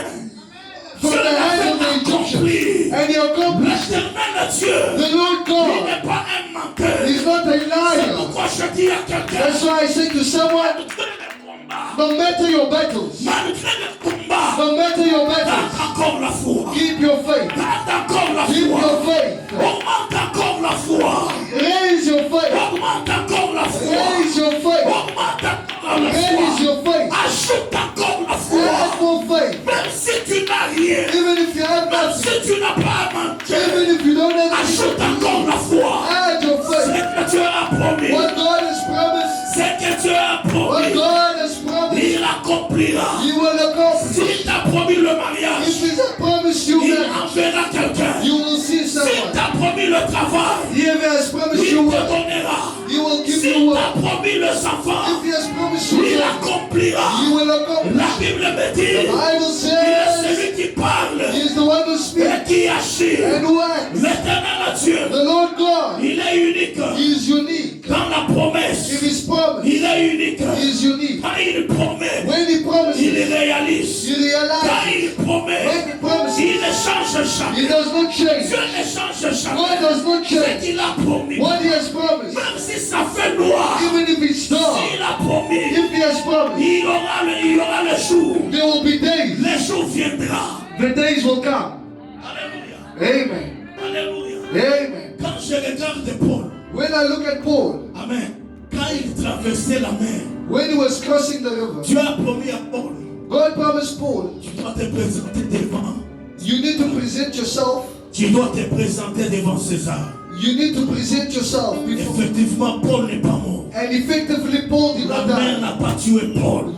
[SPEAKER 4] from the hands of the Egyptians. And he accomplished it.
[SPEAKER 2] L'éternel Dieu,
[SPEAKER 4] The Lord
[SPEAKER 2] il
[SPEAKER 4] God
[SPEAKER 2] n'est pas un menteur.
[SPEAKER 4] is not a
[SPEAKER 2] C'est
[SPEAKER 4] liar.
[SPEAKER 2] pourquoi je dis à quelqu'un,
[SPEAKER 4] That's why I say to someone,
[SPEAKER 2] malgré les combats,
[SPEAKER 4] no matter your battles,
[SPEAKER 2] malgré les combats,
[SPEAKER 4] no matter your battles,
[SPEAKER 2] garde encore la foi.
[SPEAKER 4] keep your faith.
[SPEAKER 2] Garde encore la
[SPEAKER 4] Keep
[SPEAKER 2] foi.
[SPEAKER 4] your faith.
[SPEAKER 2] Augmente encore la foi.
[SPEAKER 4] Raise your faith.
[SPEAKER 2] Augmente encore la foi.
[SPEAKER 4] Raise your faith.
[SPEAKER 2] Augmente encore la
[SPEAKER 4] Raise
[SPEAKER 2] foi.
[SPEAKER 4] your faith.
[SPEAKER 2] Ajoute encore la
[SPEAKER 4] Add
[SPEAKER 2] foi.
[SPEAKER 4] more faith.
[SPEAKER 2] Même si tu n'as rien,
[SPEAKER 4] Even if you have
[SPEAKER 2] même
[SPEAKER 4] nothing,
[SPEAKER 2] si tu n'as pas à mentir,
[SPEAKER 4] even if you don't have
[SPEAKER 2] ajoute
[SPEAKER 4] anything,
[SPEAKER 2] encore la foi.
[SPEAKER 4] add your
[SPEAKER 2] Ce
[SPEAKER 4] faith.
[SPEAKER 2] que Dieu a promis,
[SPEAKER 4] What God has promised,
[SPEAKER 2] ce que Dieu a
[SPEAKER 4] what
[SPEAKER 2] promis,
[SPEAKER 4] God has promised,
[SPEAKER 2] il accomplira.
[SPEAKER 4] you will accomplish.
[SPEAKER 2] S'il t'a promis le mariage,
[SPEAKER 4] If He has promised you
[SPEAKER 2] il
[SPEAKER 4] marriage,
[SPEAKER 2] enverra quelqu'un.
[SPEAKER 4] you will see
[SPEAKER 2] S'il
[SPEAKER 4] someone.
[SPEAKER 2] t'a promis le travail,
[SPEAKER 4] If He has promised
[SPEAKER 2] il
[SPEAKER 4] you
[SPEAKER 2] te
[SPEAKER 4] work,
[SPEAKER 2] donnera.
[SPEAKER 4] He will give you
[SPEAKER 2] S'il
[SPEAKER 4] work.
[SPEAKER 2] t'a promis les enfants,
[SPEAKER 4] If He has promised you
[SPEAKER 2] il
[SPEAKER 4] work,
[SPEAKER 2] accomplira.
[SPEAKER 4] you will accomplish.
[SPEAKER 2] La Bible me
[SPEAKER 4] The
[SPEAKER 2] dit,
[SPEAKER 4] Bible
[SPEAKER 2] il est
[SPEAKER 4] says
[SPEAKER 2] celui qui parle
[SPEAKER 4] He is the one who
[SPEAKER 2] et
[SPEAKER 4] speaks
[SPEAKER 2] qui agit.
[SPEAKER 4] and who acts.
[SPEAKER 2] L'éternel Dieu,
[SPEAKER 4] The Lord God,
[SPEAKER 2] il est unique
[SPEAKER 4] He is unique.
[SPEAKER 2] dans la
[SPEAKER 4] If
[SPEAKER 2] promesse.
[SPEAKER 4] His promise,
[SPEAKER 2] Il est unique.
[SPEAKER 4] He is unique.
[SPEAKER 2] Quand il promet,
[SPEAKER 4] When He
[SPEAKER 2] il
[SPEAKER 4] promises,
[SPEAKER 2] réalise.
[SPEAKER 4] He
[SPEAKER 2] Quand
[SPEAKER 4] realizes.
[SPEAKER 2] il promet,
[SPEAKER 4] When He promises,
[SPEAKER 2] il ne change
[SPEAKER 4] He
[SPEAKER 2] jamais.
[SPEAKER 4] does not change.
[SPEAKER 2] Dieu ne change
[SPEAKER 4] God
[SPEAKER 2] jamais.
[SPEAKER 4] does not
[SPEAKER 2] Ce
[SPEAKER 4] change.
[SPEAKER 2] qu'il a promis,
[SPEAKER 4] What He has promised,
[SPEAKER 2] même si ça fait noir,
[SPEAKER 4] even if it's dark,
[SPEAKER 2] s'il a promis,
[SPEAKER 4] if He has promised,
[SPEAKER 2] il y aura le jour.
[SPEAKER 4] there will be days.
[SPEAKER 2] Le jour viendra.
[SPEAKER 4] The days will come.
[SPEAKER 2] Alléluia.
[SPEAKER 4] Amen.
[SPEAKER 2] Alléluia.
[SPEAKER 4] Amen.
[SPEAKER 2] Quand je regarde Paul,
[SPEAKER 4] When I look at Paul,
[SPEAKER 2] Amen. Quand il traversait la mer,
[SPEAKER 4] when he was crossing the river,
[SPEAKER 2] Dieu a promis à Paul,
[SPEAKER 4] God promised Paul,
[SPEAKER 2] tu dois te présenter devant.
[SPEAKER 4] you need to present yourself.
[SPEAKER 2] Tu dois te présenter devant César.
[SPEAKER 4] You need to present yourself before.
[SPEAKER 2] Effectivement, Paul n'est pas mort.
[SPEAKER 4] And effectively, Paul did
[SPEAKER 2] La
[SPEAKER 4] not
[SPEAKER 2] mer
[SPEAKER 4] die.
[SPEAKER 2] n'a pas tué Paul.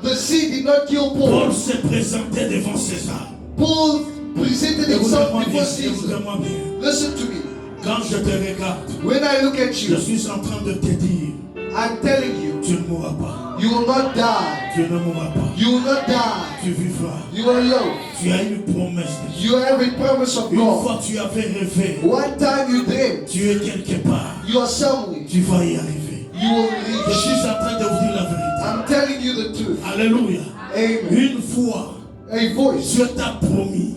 [SPEAKER 4] The sea did not kill
[SPEAKER 2] Paul
[SPEAKER 4] Paul.
[SPEAKER 2] s'est présenté devant César.
[SPEAKER 4] Paul presented himself
[SPEAKER 2] Écoutez-moi bien,
[SPEAKER 4] before Caesar.
[SPEAKER 2] écoutez-moi bien.
[SPEAKER 4] Listen to me.
[SPEAKER 2] Quand je te regarde,
[SPEAKER 4] When I look at
[SPEAKER 2] je
[SPEAKER 4] you,
[SPEAKER 2] suis en train de te dire,
[SPEAKER 4] I'm telling you,
[SPEAKER 2] tu ne mourras pas.
[SPEAKER 4] you will not die.
[SPEAKER 2] Tu ne mourras pas.
[SPEAKER 4] You will not die.
[SPEAKER 2] Tu vivras.
[SPEAKER 4] You will live.
[SPEAKER 2] Tu as une promesse de Dieu.
[SPEAKER 4] You have a promise of
[SPEAKER 2] Une
[SPEAKER 4] God.
[SPEAKER 2] fois tu avais rêvé,
[SPEAKER 4] One time you dreamed,
[SPEAKER 2] tu es quelque part.
[SPEAKER 4] you are somewhere.
[SPEAKER 2] Tu vas y arriver.
[SPEAKER 4] You will
[SPEAKER 2] Je
[SPEAKER 4] reach.
[SPEAKER 2] suis en train de vous dire la vérité.
[SPEAKER 4] I'm telling you the truth.
[SPEAKER 2] Alléluia.
[SPEAKER 4] Amen.
[SPEAKER 2] Une fois,
[SPEAKER 4] A voice.
[SPEAKER 2] Dieu t'a promis,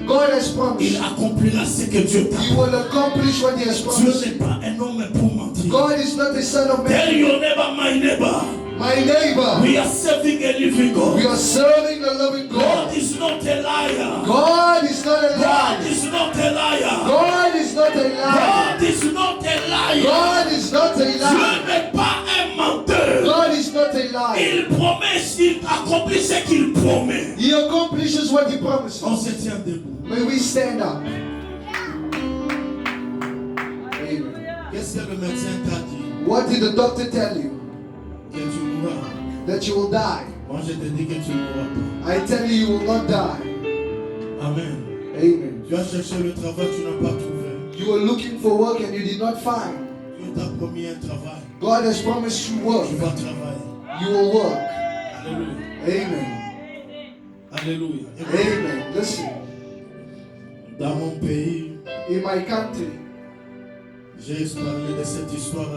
[SPEAKER 4] God has
[SPEAKER 2] il
[SPEAKER 4] promised.
[SPEAKER 2] accomplira ce que Dieu t'a
[SPEAKER 4] You
[SPEAKER 2] promis.
[SPEAKER 4] will accomplish what He has
[SPEAKER 2] Dieu
[SPEAKER 4] promised.
[SPEAKER 2] n'est pas un homme pour mentir. mentir.
[SPEAKER 4] God is not a son of
[SPEAKER 2] Tell
[SPEAKER 4] man.
[SPEAKER 2] your neighbor, my neighbor,
[SPEAKER 4] My neighbor,
[SPEAKER 2] we are serving a living God.
[SPEAKER 4] we are serving a loving
[SPEAKER 2] God
[SPEAKER 4] God.
[SPEAKER 2] is not a liar.
[SPEAKER 4] God is not a
[SPEAKER 2] God
[SPEAKER 4] liar.
[SPEAKER 2] is not a liar.
[SPEAKER 4] God is not a liar.
[SPEAKER 2] God is not a liar.
[SPEAKER 4] God is not a
[SPEAKER 2] Dieu
[SPEAKER 4] liar.
[SPEAKER 2] n'est pas un menteur.
[SPEAKER 4] God is not a liar.
[SPEAKER 2] Il promet, il accomplit ce qu'il promet.
[SPEAKER 4] He accomplishes what he promises.
[SPEAKER 2] On se tient debout.
[SPEAKER 4] May we stand up. Amen.
[SPEAKER 3] Qu'est-ce que le médecin t'a dit?
[SPEAKER 4] What did the doctor tell you?
[SPEAKER 3] Que tu mourras.
[SPEAKER 4] That you will die.
[SPEAKER 3] Moi, je te dis que tu ne mourras pas.
[SPEAKER 4] I tell you, you will not die.
[SPEAKER 3] Amen.
[SPEAKER 4] Amen.
[SPEAKER 3] Tu as cherché le travail, tu n'as pas trouvé.
[SPEAKER 4] You were looking for work and you did not find.
[SPEAKER 3] Dieu t'a promis un travail.
[SPEAKER 4] God has promised you work.
[SPEAKER 3] Tu vas travailler.
[SPEAKER 4] You will work.
[SPEAKER 3] Alléluia.
[SPEAKER 4] Amen.
[SPEAKER 3] Alléluia.
[SPEAKER 4] Amen. Listen,
[SPEAKER 3] Dans mon pays,
[SPEAKER 4] in my country,
[SPEAKER 3] j'ai parlé de cette histoire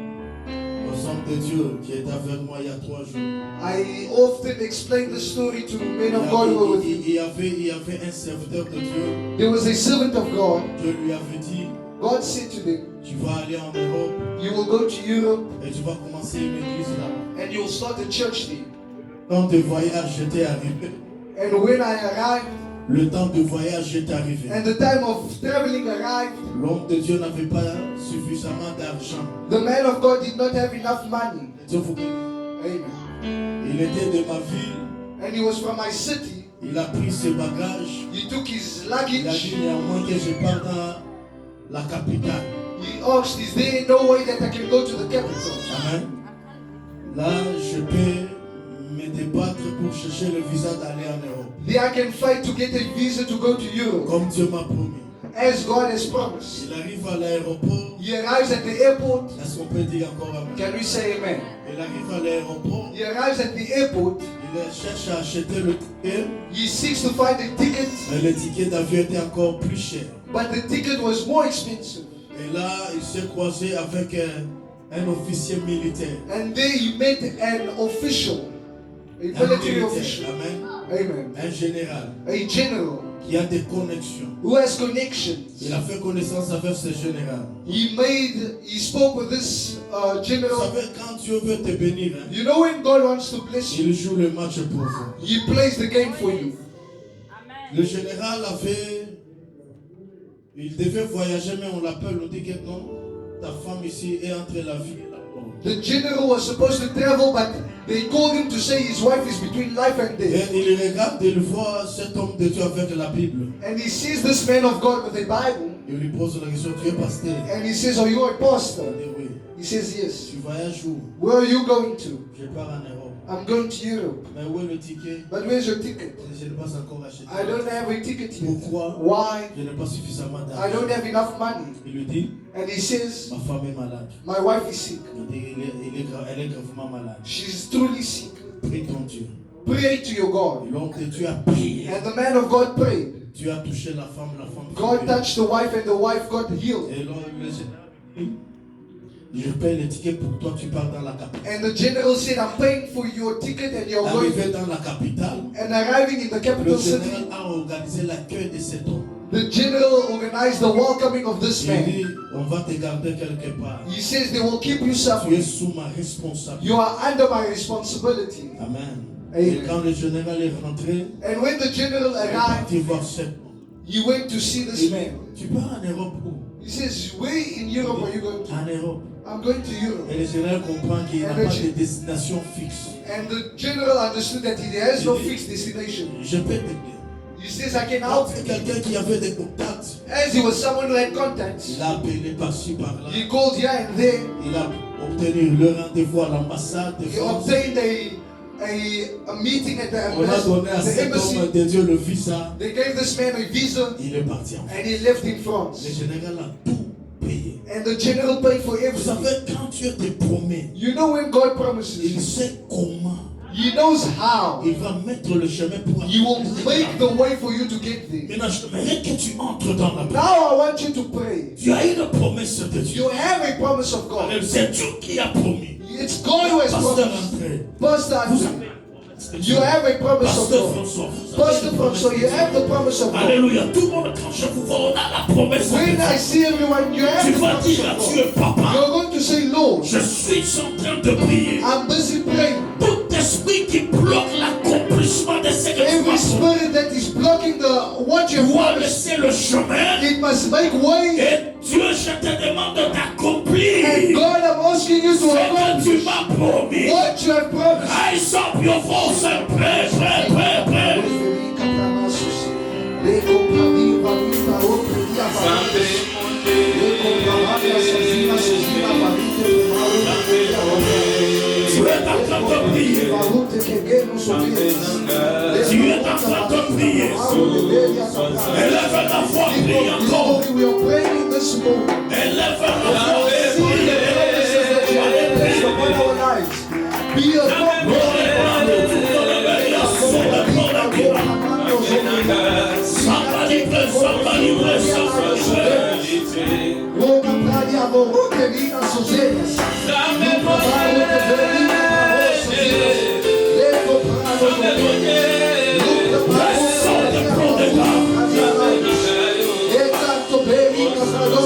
[SPEAKER 3] aux hommes de Dieu qui étaient avec moi il y a 3 jours.
[SPEAKER 4] I often explain the story to men of God who were with me.
[SPEAKER 3] Il y avait un serviteur de Dieu.
[SPEAKER 4] There was a servant of God.
[SPEAKER 3] Dieu lui avait dit,
[SPEAKER 4] God said to them,
[SPEAKER 3] tu vas aller en Europe
[SPEAKER 4] you will go to Europe
[SPEAKER 3] et tu vas commencer une église là-bas.
[SPEAKER 4] and you'll start a church there.
[SPEAKER 3] Temps de voyage, j'étais arrivé.
[SPEAKER 4] And when I arrived,
[SPEAKER 3] Le temps de voyage, j'étais arrivé.
[SPEAKER 4] and the time of traveling arrived,
[SPEAKER 3] L'homme de Dieu n'avait pas suffisamment d'argent.
[SPEAKER 4] the man of God did not have enough money.
[SPEAKER 3] Dieu vous bénisse.
[SPEAKER 4] Amen.
[SPEAKER 3] Il était de ma ville.
[SPEAKER 4] And he was from my city.
[SPEAKER 3] Il a pris ses bagages.
[SPEAKER 4] He took his
[SPEAKER 3] Il a dit
[SPEAKER 4] luggage.
[SPEAKER 3] néanmoins que je parte dans la capitale.
[SPEAKER 4] He asked, is there no way that I can go to the capital?
[SPEAKER 3] Amen. Là, je peux me débattre pour chercher le visa d'aller en Europe.
[SPEAKER 4] There I can fight to get a visa to go to Europe,
[SPEAKER 3] Comme Dieu m'a promis.
[SPEAKER 4] as God has promised.
[SPEAKER 3] Il arrive à l'aéroport.
[SPEAKER 4] He arrives at the airport.
[SPEAKER 3] Est-ce qu'on peut dire encore amen?
[SPEAKER 4] Can we say amen?
[SPEAKER 3] Il arrive à l'aéroport.
[SPEAKER 4] He arrives at the airport.
[SPEAKER 3] Il cherche à acheter le ticket.
[SPEAKER 4] He seeks to find a ticket,
[SPEAKER 3] Mais le ticket d'avion était encore plus cher.
[SPEAKER 4] but the ticket was more expensive.
[SPEAKER 3] Et là, il s'est croisé avec un officier militaire.
[SPEAKER 4] And there he met an official, a
[SPEAKER 3] Un
[SPEAKER 4] military
[SPEAKER 3] militaire,
[SPEAKER 4] official.
[SPEAKER 3] amen.
[SPEAKER 4] Amen.
[SPEAKER 3] Un général
[SPEAKER 4] A general
[SPEAKER 3] qui a des connexions.
[SPEAKER 4] who has connections.
[SPEAKER 3] Il a fait connaissance avec ce général.
[SPEAKER 4] He spoke with this
[SPEAKER 3] Vous
[SPEAKER 4] general.
[SPEAKER 3] savez, quand Dieu veut te bénir, hein,
[SPEAKER 4] You know when God wants to bless you,
[SPEAKER 3] il joue le match pour vous.
[SPEAKER 4] He plays the game for you.
[SPEAKER 3] Le général il devait voyager, mais on l'appelle, on dit que non, ta femme ici est entre la vie et la mort.
[SPEAKER 4] The general was supposed to travel, but they called him to say his wife is between life and
[SPEAKER 3] Et
[SPEAKER 4] death.
[SPEAKER 3] il regarde, il voit cet homme de Dieu avec la Bible.
[SPEAKER 4] And he sees this man of God with a Bible,
[SPEAKER 3] Il lui pose la question, tu es pasteur?
[SPEAKER 4] and he says, are you a pastor?
[SPEAKER 3] Il dit oui.
[SPEAKER 4] He says, yes.
[SPEAKER 3] Tu voyages où?
[SPEAKER 4] Where are you going to?
[SPEAKER 3] Je pars en Europe.
[SPEAKER 4] I'm going to Europe.
[SPEAKER 3] Mais où est le ticket?
[SPEAKER 4] But where's your ticket?
[SPEAKER 3] Je n'ai pas encore acheté.
[SPEAKER 4] I don't have a ticket yet.
[SPEAKER 3] Pourquoi?
[SPEAKER 4] Why?
[SPEAKER 3] Je n'ai pas suffisamment
[SPEAKER 4] I
[SPEAKER 3] d'argent.
[SPEAKER 4] don't have enough money.
[SPEAKER 3] Il lui dit,
[SPEAKER 4] And he says,
[SPEAKER 3] ma femme est malade.
[SPEAKER 4] my wife is sick.
[SPEAKER 3] Il dit, elle est gravement malade.
[SPEAKER 4] She's truly sick.
[SPEAKER 3] Prie ton Dieu.
[SPEAKER 4] Pray to your God.
[SPEAKER 3] L'homme de Dieu a prié.
[SPEAKER 4] And the man of God prayed.
[SPEAKER 3] Dieu a touché la femme
[SPEAKER 4] God
[SPEAKER 3] fut
[SPEAKER 4] touched the wife and the wife got healed.
[SPEAKER 3] Et là, le général dit, je paye le ticket pour toi, tu pars dans la capitale.
[SPEAKER 4] And the general said, I'm paying for your ticket and you're going.
[SPEAKER 3] Arrivé dans la capitale,
[SPEAKER 4] And arriving in the
[SPEAKER 3] le
[SPEAKER 4] capital
[SPEAKER 3] général
[SPEAKER 4] city,
[SPEAKER 3] a organisé l'accueil de cet homme.
[SPEAKER 4] the general organized the welcoming of this
[SPEAKER 3] Il
[SPEAKER 4] man.
[SPEAKER 3] dit, on va te garder quelque part.
[SPEAKER 4] He says they will keep you
[SPEAKER 3] Tu es
[SPEAKER 4] somewhere.
[SPEAKER 3] sous ma responsabilité.
[SPEAKER 4] You are under my responsibility.
[SPEAKER 3] Amen.
[SPEAKER 4] Amen.
[SPEAKER 3] Et quand le général est rentré,
[SPEAKER 4] And when the general
[SPEAKER 3] il est
[SPEAKER 4] arrived,
[SPEAKER 3] parti voir cet homme.
[SPEAKER 4] he went to see this
[SPEAKER 3] Il dit,
[SPEAKER 4] man.
[SPEAKER 3] tu pars en Europe où?
[SPEAKER 4] He says, where in Europe are you going to?
[SPEAKER 3] En Europe.
[SPEAKER 4] I'm going to Europe.
[SPEAKER 3] Et le général comprend qu'il n'a pas de destination fixe.
[SPEAKER 4] And the general understood that he has no fixed destination.
[SPEAKER 3] Je peux t'aider.
[SPEAKER 4] He says, I can
[SPEAKER 3] Donc,
[SPEAKER 4] help
[SPEAKER 3] c'est
[SPEAKER 4] you.
[SPEAKER 3] quelqu'un qui avait des contacts.
[SPEAKER 4] As he was someone who had contacts,
[SPEAKER 3] Il a appelé par-ci, par-là.
[SPEAKER 4] he called here and there.
[SPEAKER 3] Il a obtenu le rendez-vous à l'ambassade de
[SPEAKER 4] He
[SPEAKER 3] France.
[SPEAKER 4] obtained a meeting at the
[SPEAKER 3] On a donné à
[SPEAKER 4] the
[SPEAKER 3] cet
[SPEAKER 4] embassy.
[SPEAKER 3] homme de Dieu le visa.
[SPEAKER 4] They gave this man a visa
[SPEAKER 3] Il est parti en France.
[SPEAKER 4] and he left in
[SPEAKER 3] Le
[SPEAKER 4] France.
[SPEAKER 3] général a tout payé.
[SPEAKER 4] And the general paid for
[SPEAKER 3] Vous
[SPEAKER 4] everything.
[SPEAKER 3] savez, quand Dieu te promet,
[SPEAKER 4] You know when God
[SPEAKER 3] il
[SPEAKER 4] promises,
[SPEAKER 3] sait comment.
[SPEAKER 4] He knows how.
[SPEAKER 3] Il va mettre le chemin pour
[SPEAKER 4] He will make the way for you to get there.
[SPEAKER 3] Maintenant, j'aimerais que tu entres dans la paix.
[SPEAKER 4] Now I want you to pray.
[SPEAKER 3] Tu as une promesse de Dieu.
[SPEAKER 4] You have a promise of God.
[SPEAKER 3] C'est Dieu qui a promis.
[SPEAKER 4] It's God who has
[SPEAKER 3] Pasteur
[SPEAKER 4] promised.
[SPEAKER 3] André,
[SPEAKER 4] Pastor
[SPEAKER 3] vous
[SPEAKER 4] Andrew,
[SPEAKER 3] avez une promesse
[SPEAKER 4] You have a promise of
[SPEAKER 2] Pasteur
[SPEAKER 4] God.
[SPEAKER 2] François, vous avez
[SPEAKER 4] Pastor
[SPEAKER 2] une promesse
[SPEAKER 4] François,
[SPEAKER 2] de
[SPEAKER 4] you
[SPEAKER 2] Dieu.
[SPEAKER 4] have the promise of God.
[SPEAKER 2] Alléluia. Tout le monde, quand je vous vois, on a la promesse de
[SPEAKER 4] When I
[SPEAKER 2] Dieu.
[SPEAKER 4] see everyone, you have
[SPEAKER 2] Tu
[SPEAKER 4] the
[SPEAKER 2] vas
[SPEAKER 4] promise
[SPEAKER 2] dire à
[SPEAKER 4] of
[SPEAKER 2] Dieu,
[SPEAKER 4] God.
[SPEAKER 2] Papa,
[SPEAKER 4] You're going to say, Lord,
[SPEAKER 2] je suis en train de prier.
[SPEAKER 4] I'm busy praying.
[SPEAKER 2] Tout esprit qui bloque l'accomplissement de ce que tu
[SPEAKER 4] Every
[SPEAKER 2] vas faire
[SPEAKER 4] spirit that is blocking what you
[SPEAKER 2] doit
[SPEAKER 4] promised,
[SPEAKER 2] laisser le chemin.
[SPEAKER 4] it must make way.
[SPEAKER 2] Et Dieu, je te demande de
[SPEAKER 4] And
[SPEAKER 2] t'accomplir
[SPEAKER 4] God, I'm asking you to
[SPEAKER 2] ce que tu
[SPEAKER 4] accomplish
[SPEAKER 2] m'as promis.
[SPEAKER 4] what you have promised.
[SPEAKER 2] Rise up your voice and pray, pray, pray, pray. Tu es en train de prier. Tu es en train de prier. Élève la voix, prie encore. Élève la voix,
[SPEAKER 4] Be a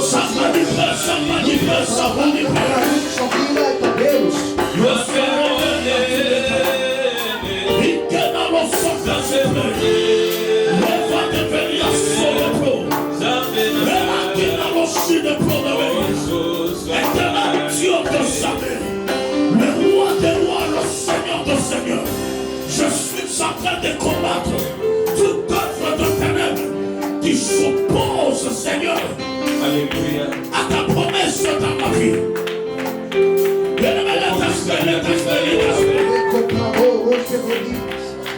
[SPEAKER 2] somebody pray, somebody pray, somebody pray. Somebody pray, somebody pray, somebody pray. Le roi des rois, le Seigneur des seigneurs, je suis en train de combattre toute œuvre de ténèbres qui s'oppose, Seigneur, à ta promesse dans ma vie.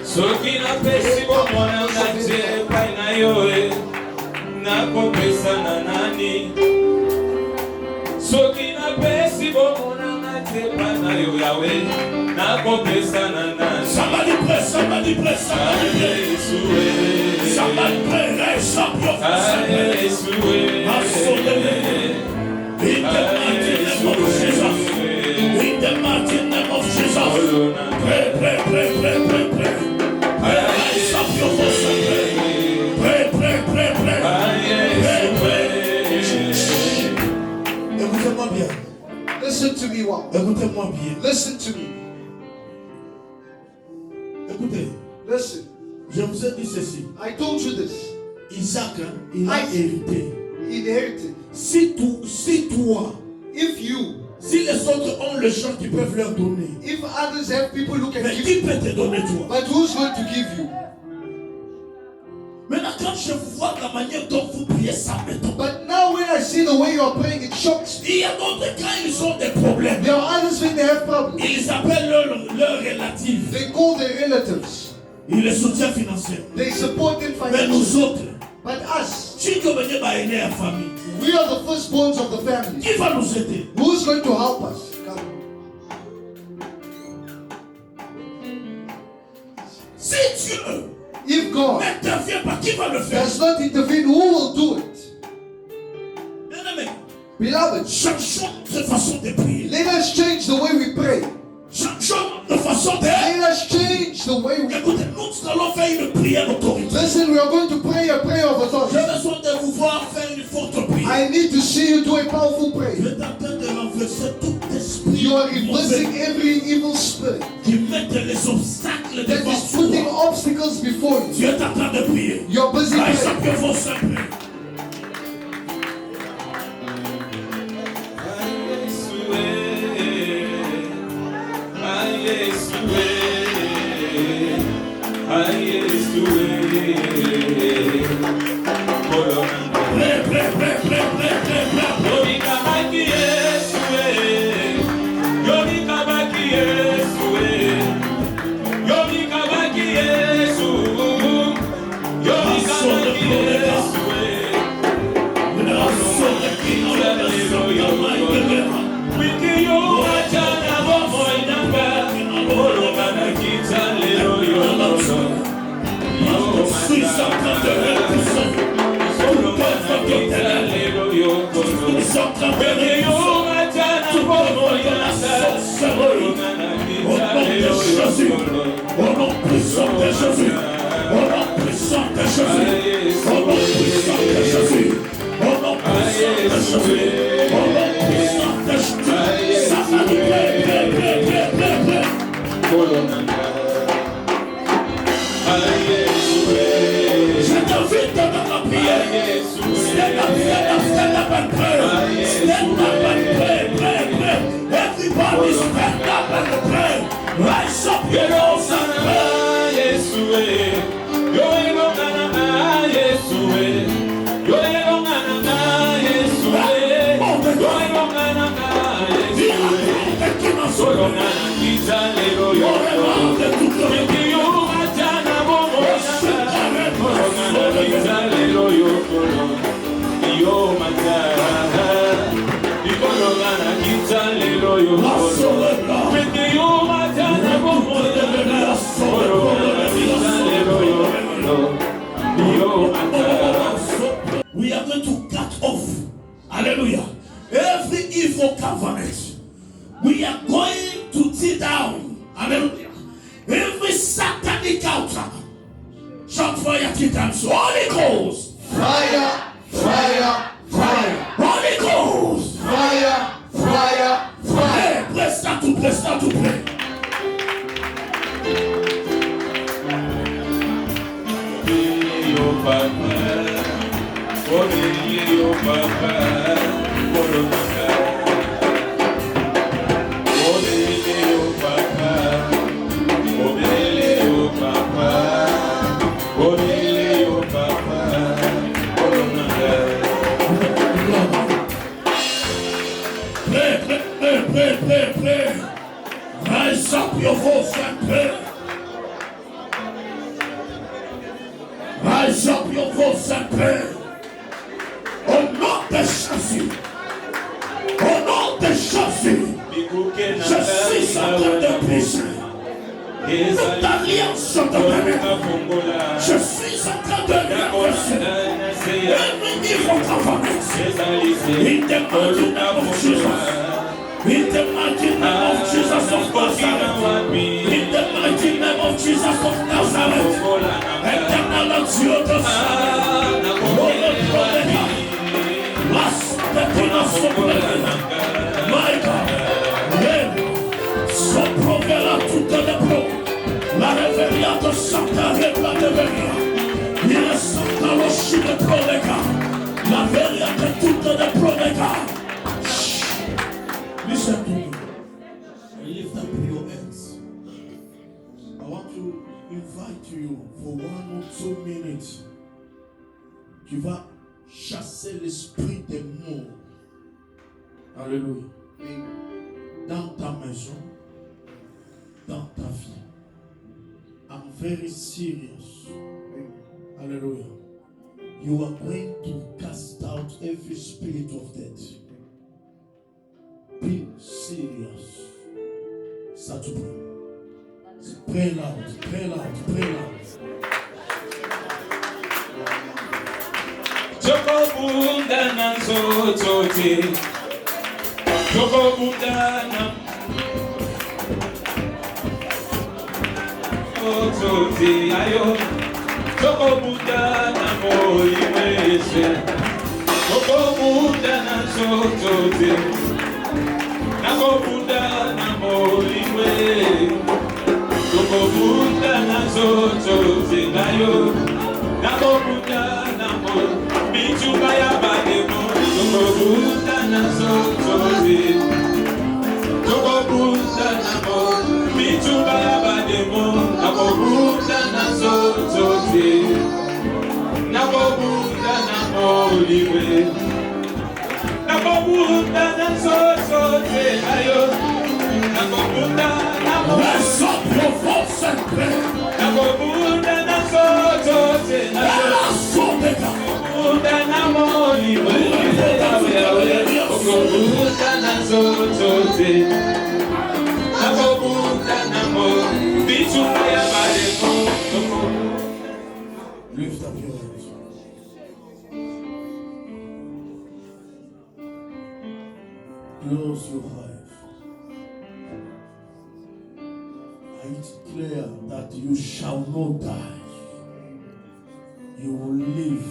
[SPEAKER 6] Soki napesi bomona nate epai na yo nakopesa na nani? Soki napesi bomona nate epai na yo Yawe, nakopesa na nani?
[SPEAKER 2] Somebody pray, somebody pray, somebody pray. Somebody pray, raise up your voice. In the mighty name of Jesus. In the mighty name of Jesus. Pray, pray, pray, pray, pray, pray. Raise up your voice and pray. Pray, pray, pray, pray. Pray, pray. Écoutez-moi bien.
[SPEAKER 4] Listen to me one.
[SPEAKER 2] Écoutez-moi bien.
[SPEAKER 4] Listen to me.
[SPEAKER 2] Écoutez,
[SPEAKER 4] Listen.
[SPEAKER 2] je vous ai dit ceci.
[SPEAKER 4] I told you this.
[SPEAKER 2] Isaac, il a hérité.
[SPEAKER 4] Inherited.
[SPEAKER 2] Si toi, si les autres ont les gens qui peuvent leur donner,
[SPEAKER 4] If others have people who can
[SPEAKER 2] mais
[SPEAKER 4] give
[SPEAKER 2] qui
[SPEAKER 4] you,
[SPEAKER 2] peut te donner toi?
[SPEAKER 4] but who's going to give you?
[SPEAKER 2] Maintenant, quand je vois la manière dont vous priez, ça m'étonne.
[SPEAKER 4] But now when I see the way you are praying, it shocks me.
[SPEAKER 2] Il y a d'autres quand ils ont des problèmes,
[SPEAKER 4] There are others when they have problems.
[SPEAKER 2] ils appellent leurs relatifs.
[SPEAKER 4] They call their relatives.
[SPEAKER 2] Ils les soutiennent financièrement.
[SPEAKER 4] They support them
[SPEAKER 2] Mais nous
[SPEAKER 4] financially.
[SPEAKER 2] autres,
[SPEAKER 4] But us,
[SPEAKER 2] si Dieu venait aider la famille,
[SPEAKER 4] we are the firstborns of the family.
[SPEAKER 2] qui va nous aider?
[SPEAKER 4] Who's going to help us? Come.
[SPEAKER 2] Si Dieu
[SPEAKER 4] If God
[SPEAKER 2] n'intervient pas, qui va le faire?
[SPEAKER 4] does not intervene, who will do it?
[SPEAKER 2] Bien-aimé,
[SPEAKER 4] Beloved,
[SPEAKER 2] changeons de façon de prier.
[SPEAKER 4] let us change the way we pray.
[SPEAKER 2] Changeons de façon de...
[SPEAKER 4] Let us change the way we
[SPEAKER 2] Écoutez, nous allons faire une prière d'autorité.
[SPEAKER 4] Listen, we are going to pray a prayer of authority.
[SPEAKER 2] J'ai besoin de vous voir faire une forte prière.
[SPEAKER 4] I need to see you do a powerful
[SPEAKER 2] Je
[SPEAKER 4] prayer.
[SPEAKER 2] suis en train de renverser tout esprit
[SPEAKER 4] You are
[SPEAKER 2] mauvais
[SPEAKER 4] reversing every evil spirit
[SPEAKER 2] qui met les obstacles
[SPEAKER 4] that
[SPEAKER 2] devant
[SPEAKER 4] is putting
[SPEAKER 2] toi.
[SPEAKER 4] obstacles before you.
[SPEAKER 2] Tu es en train de prier.
[SPEAKER 4] You are busy
[SPEAKER 2] Rise
[SPEAKER 4] praying.
[SPEAKER 2] up your voice and pray. Pray, pray, pray, pray, pray, pray, pray. Suis en train de repousser. Tout œuvre de ténèbres. Nous sommes en train de repousser. Tout œuvre de la sorcellerie. Au nom de Jésus. Au nom Somebody pray. Je t'invite dans la prière. Stand up and pray. Stand up and pray. Everybody stand up and pray. Rise up your voice and pray. We are going to cut off, hallelujah, every evil covenant. We are going to tear down, hallelujah, every satanic altar. Shout fire 3 times. Holy Ghost.
[SPEAKER 4] Fire, fire, fire.
[SPEAKER 2] Holy Ghost.
[SPEAKER 4] Fire, fire, fire.
[SPEAKER 2] Hey, pray, start to pray. Pray. Rise up your voice and pray. Rise up your voice and pray. Au nom de Jésus. Au nom de Jésus. Je suis en train de prier. Toute alliance de je suis en train de renverser. Every evil covenant. In the mighty name of Jesus. In the mighty name of Jesus of Nazareth. In the mighty name of Jesus of Nazareth. Eternal Dieu de Saint. Holy Protector. Last the King of Supreme. My God. Soprovela tutte le pro. La reveria de Santa Regla de Veria. Il est Santa Roshi de Prolega. La veria de tutte le Prolega. Listen to me. Lift up your hands. I want to invite you for 1 or 2 minutes. Tu vas chasser l'esprit des morts. Alléluia. Dans ta maison, dans ta vie. I'm very serious. Hallelujah. You are going to cast out every spirit of death. Be serious. Start to pray. Pray loud.
[SPEAKER 6] Jokobunda na nzotote. Jokobunda na nzotote. Ayo. Jokobunda na molimese. Jokobunda na nzotote. Nakobunda na molimwe. Jokobunda na nzotote. Ayo. Nakobunda na molimwe. Bichuba ya bademo, Jokobunda na zotoze. Jokobunda na mo, bichuba ya bademo, Nakobunda na zotoze. Nakobunda na mo liwe. Nakobunda na zotoze, ayo. Nakobunda na mo.
[SPEAKER 2] Raise up your voice and pray.
[SPEAKER 6] Nakobunda na zotoze, ayo. Nakobunda na mo liwe. Nakobunda na zotoze. Nakobunda na mo. Bichuba ya bademo.
[SPEAKER 2] Lift up your hands. Close your eyes. I declare that you shall not die. You will live.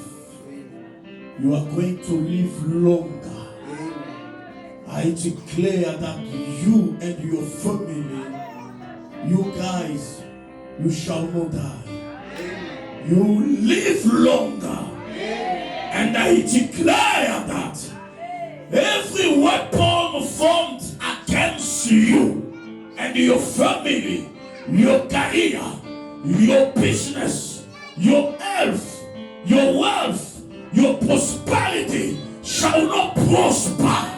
[SPEAKER 2] You are going to live longer.
[SPEAKER 3] I declare that you and your family, you guys, you shall not die. You live longer. And I declare that every weapon formed against you and your family, your career, your business, your health, your wealth, your prosperity shall not prosper.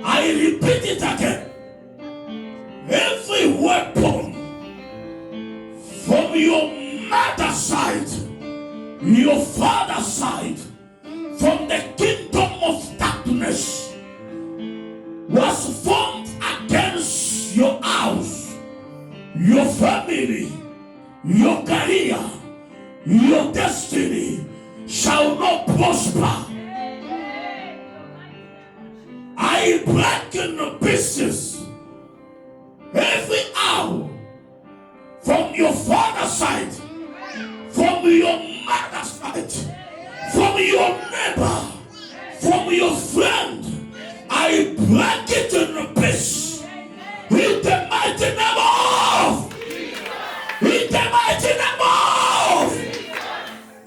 [SPEAKER 3] I repeat it again. Every weapon from your mother's side, your father's side, from the kingdom of darkness, was formed against your house, your family, your career, your destiny shall not prosper. I break in pieces every arrow from your father's side, from your mother's side, from your neighbor, from your friend. I break it in pieces in the mighty name of, in the mighty name of.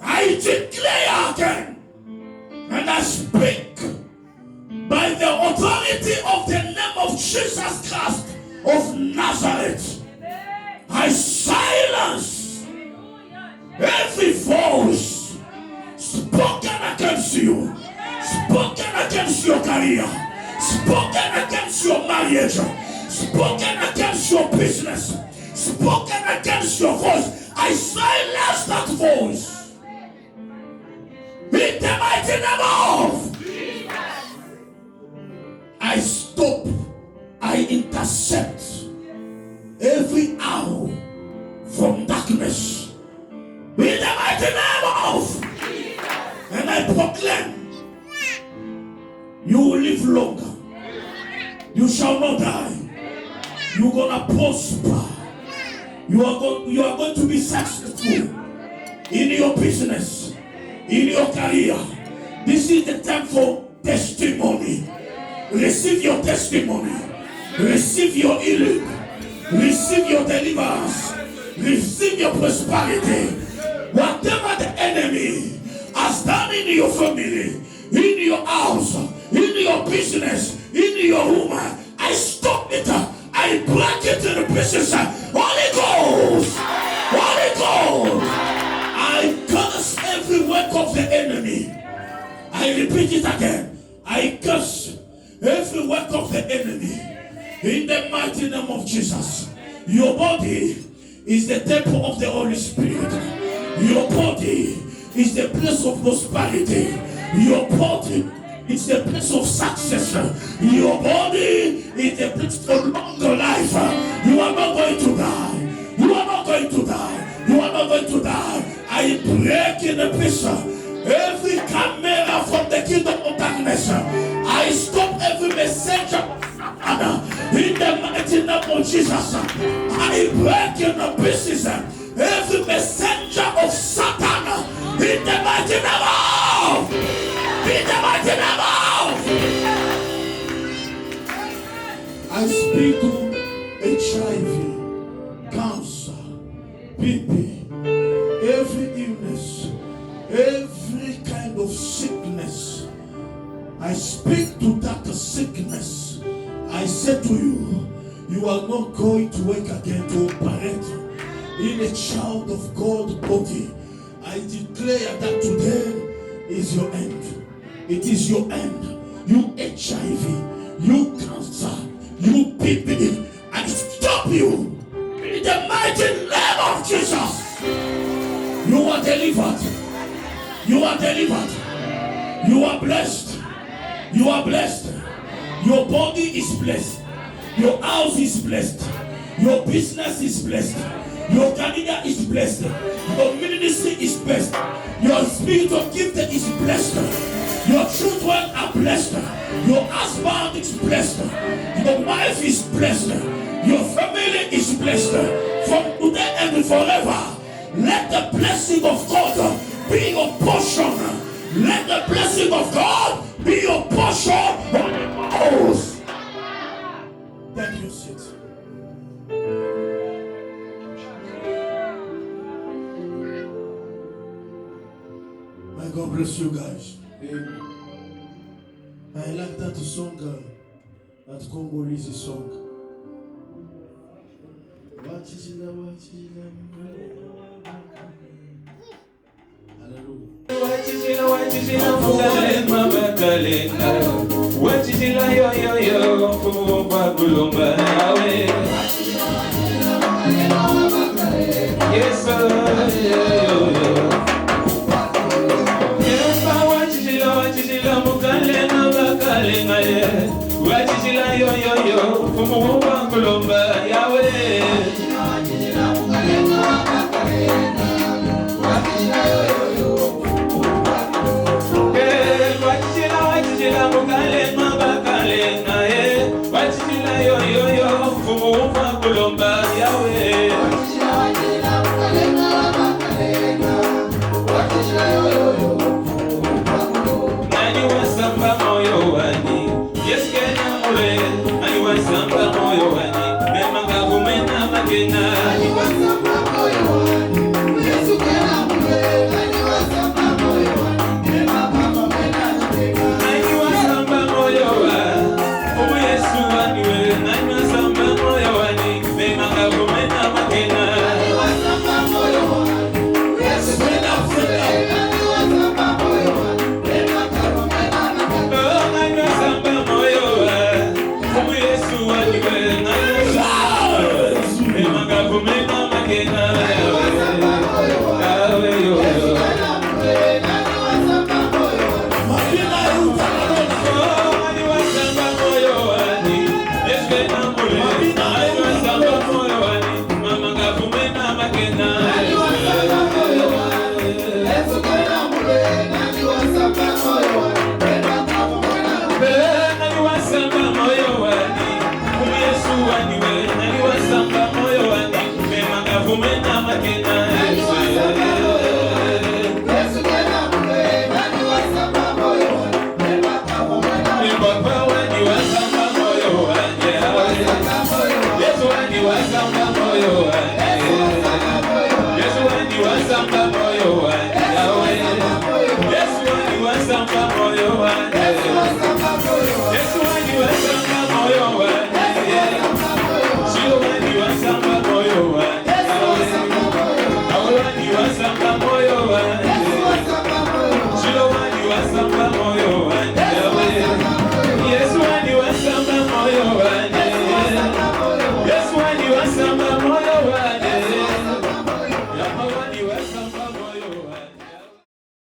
[SPEAKER 3] I declare again and I speak by the authority of the name of Jesus Christ of Nazareth. I silence every voice spoken against you, spoken against your career, spoken against your marriage, spoken against your business, spoken against your voice. I silence that voice in the mighty name of. I stop, I intercept every arrow from darkness in the mighty name of. And I proclaim, you will live longer. You shall not die. You're gonna prosper. You are going to be successful in your business, in your career. This is the time for testimony. Receive your testimony. Receive your healing. Receive your deliverance. Receive your prosperity. Whatever the enemy has done in your family, in your house, in your business, in your home, I stop it. I break it to the pieces. Holy Ghost! Holy Ghost! I curse every work of the enemy. I repeat it again. I curse every work of the enemy in the mighty name of Jesus. Your body is the temple of the Holy Spirit. Your body is the place of prosperity. Your body is the place of success. Your body is the place for longer life. You are not going to die. You are not going to die. You are not going to die. I break in the pressure every camera from the kingdom of darkness. I stop every messenger in the mighty name of Jesus. I break in the pieces every messenger of Satan in the mighty name of, in the mighty name of. I speak to HIV, cancer, BP, every illness, every kind of sickness. I speak to that sickness. I say to you, you are not going to wake again to operate in a child of God body. I declare that today is your end. It is your end. You HIV, you cancer, you BP, I stop you in the mighty name of Jesus. You are delivered. You are delivered. You are blessed. You are blessed. Your body is blessed. Your house is blessed. Your business is blessed. Your career is blessed. Your ministry is blessed. Your spiritual gift is blessed. Your children are blessed. Your husband is blessed. Your wife is blessed. Your family is blessed. From today and forever, let the blessing of God be your portion. Let the blessing of God be your portion bless you guys. I like that song, that Congolese song. Hallelujah.
[SPEAKER 6] Yes, sir. Yahweh.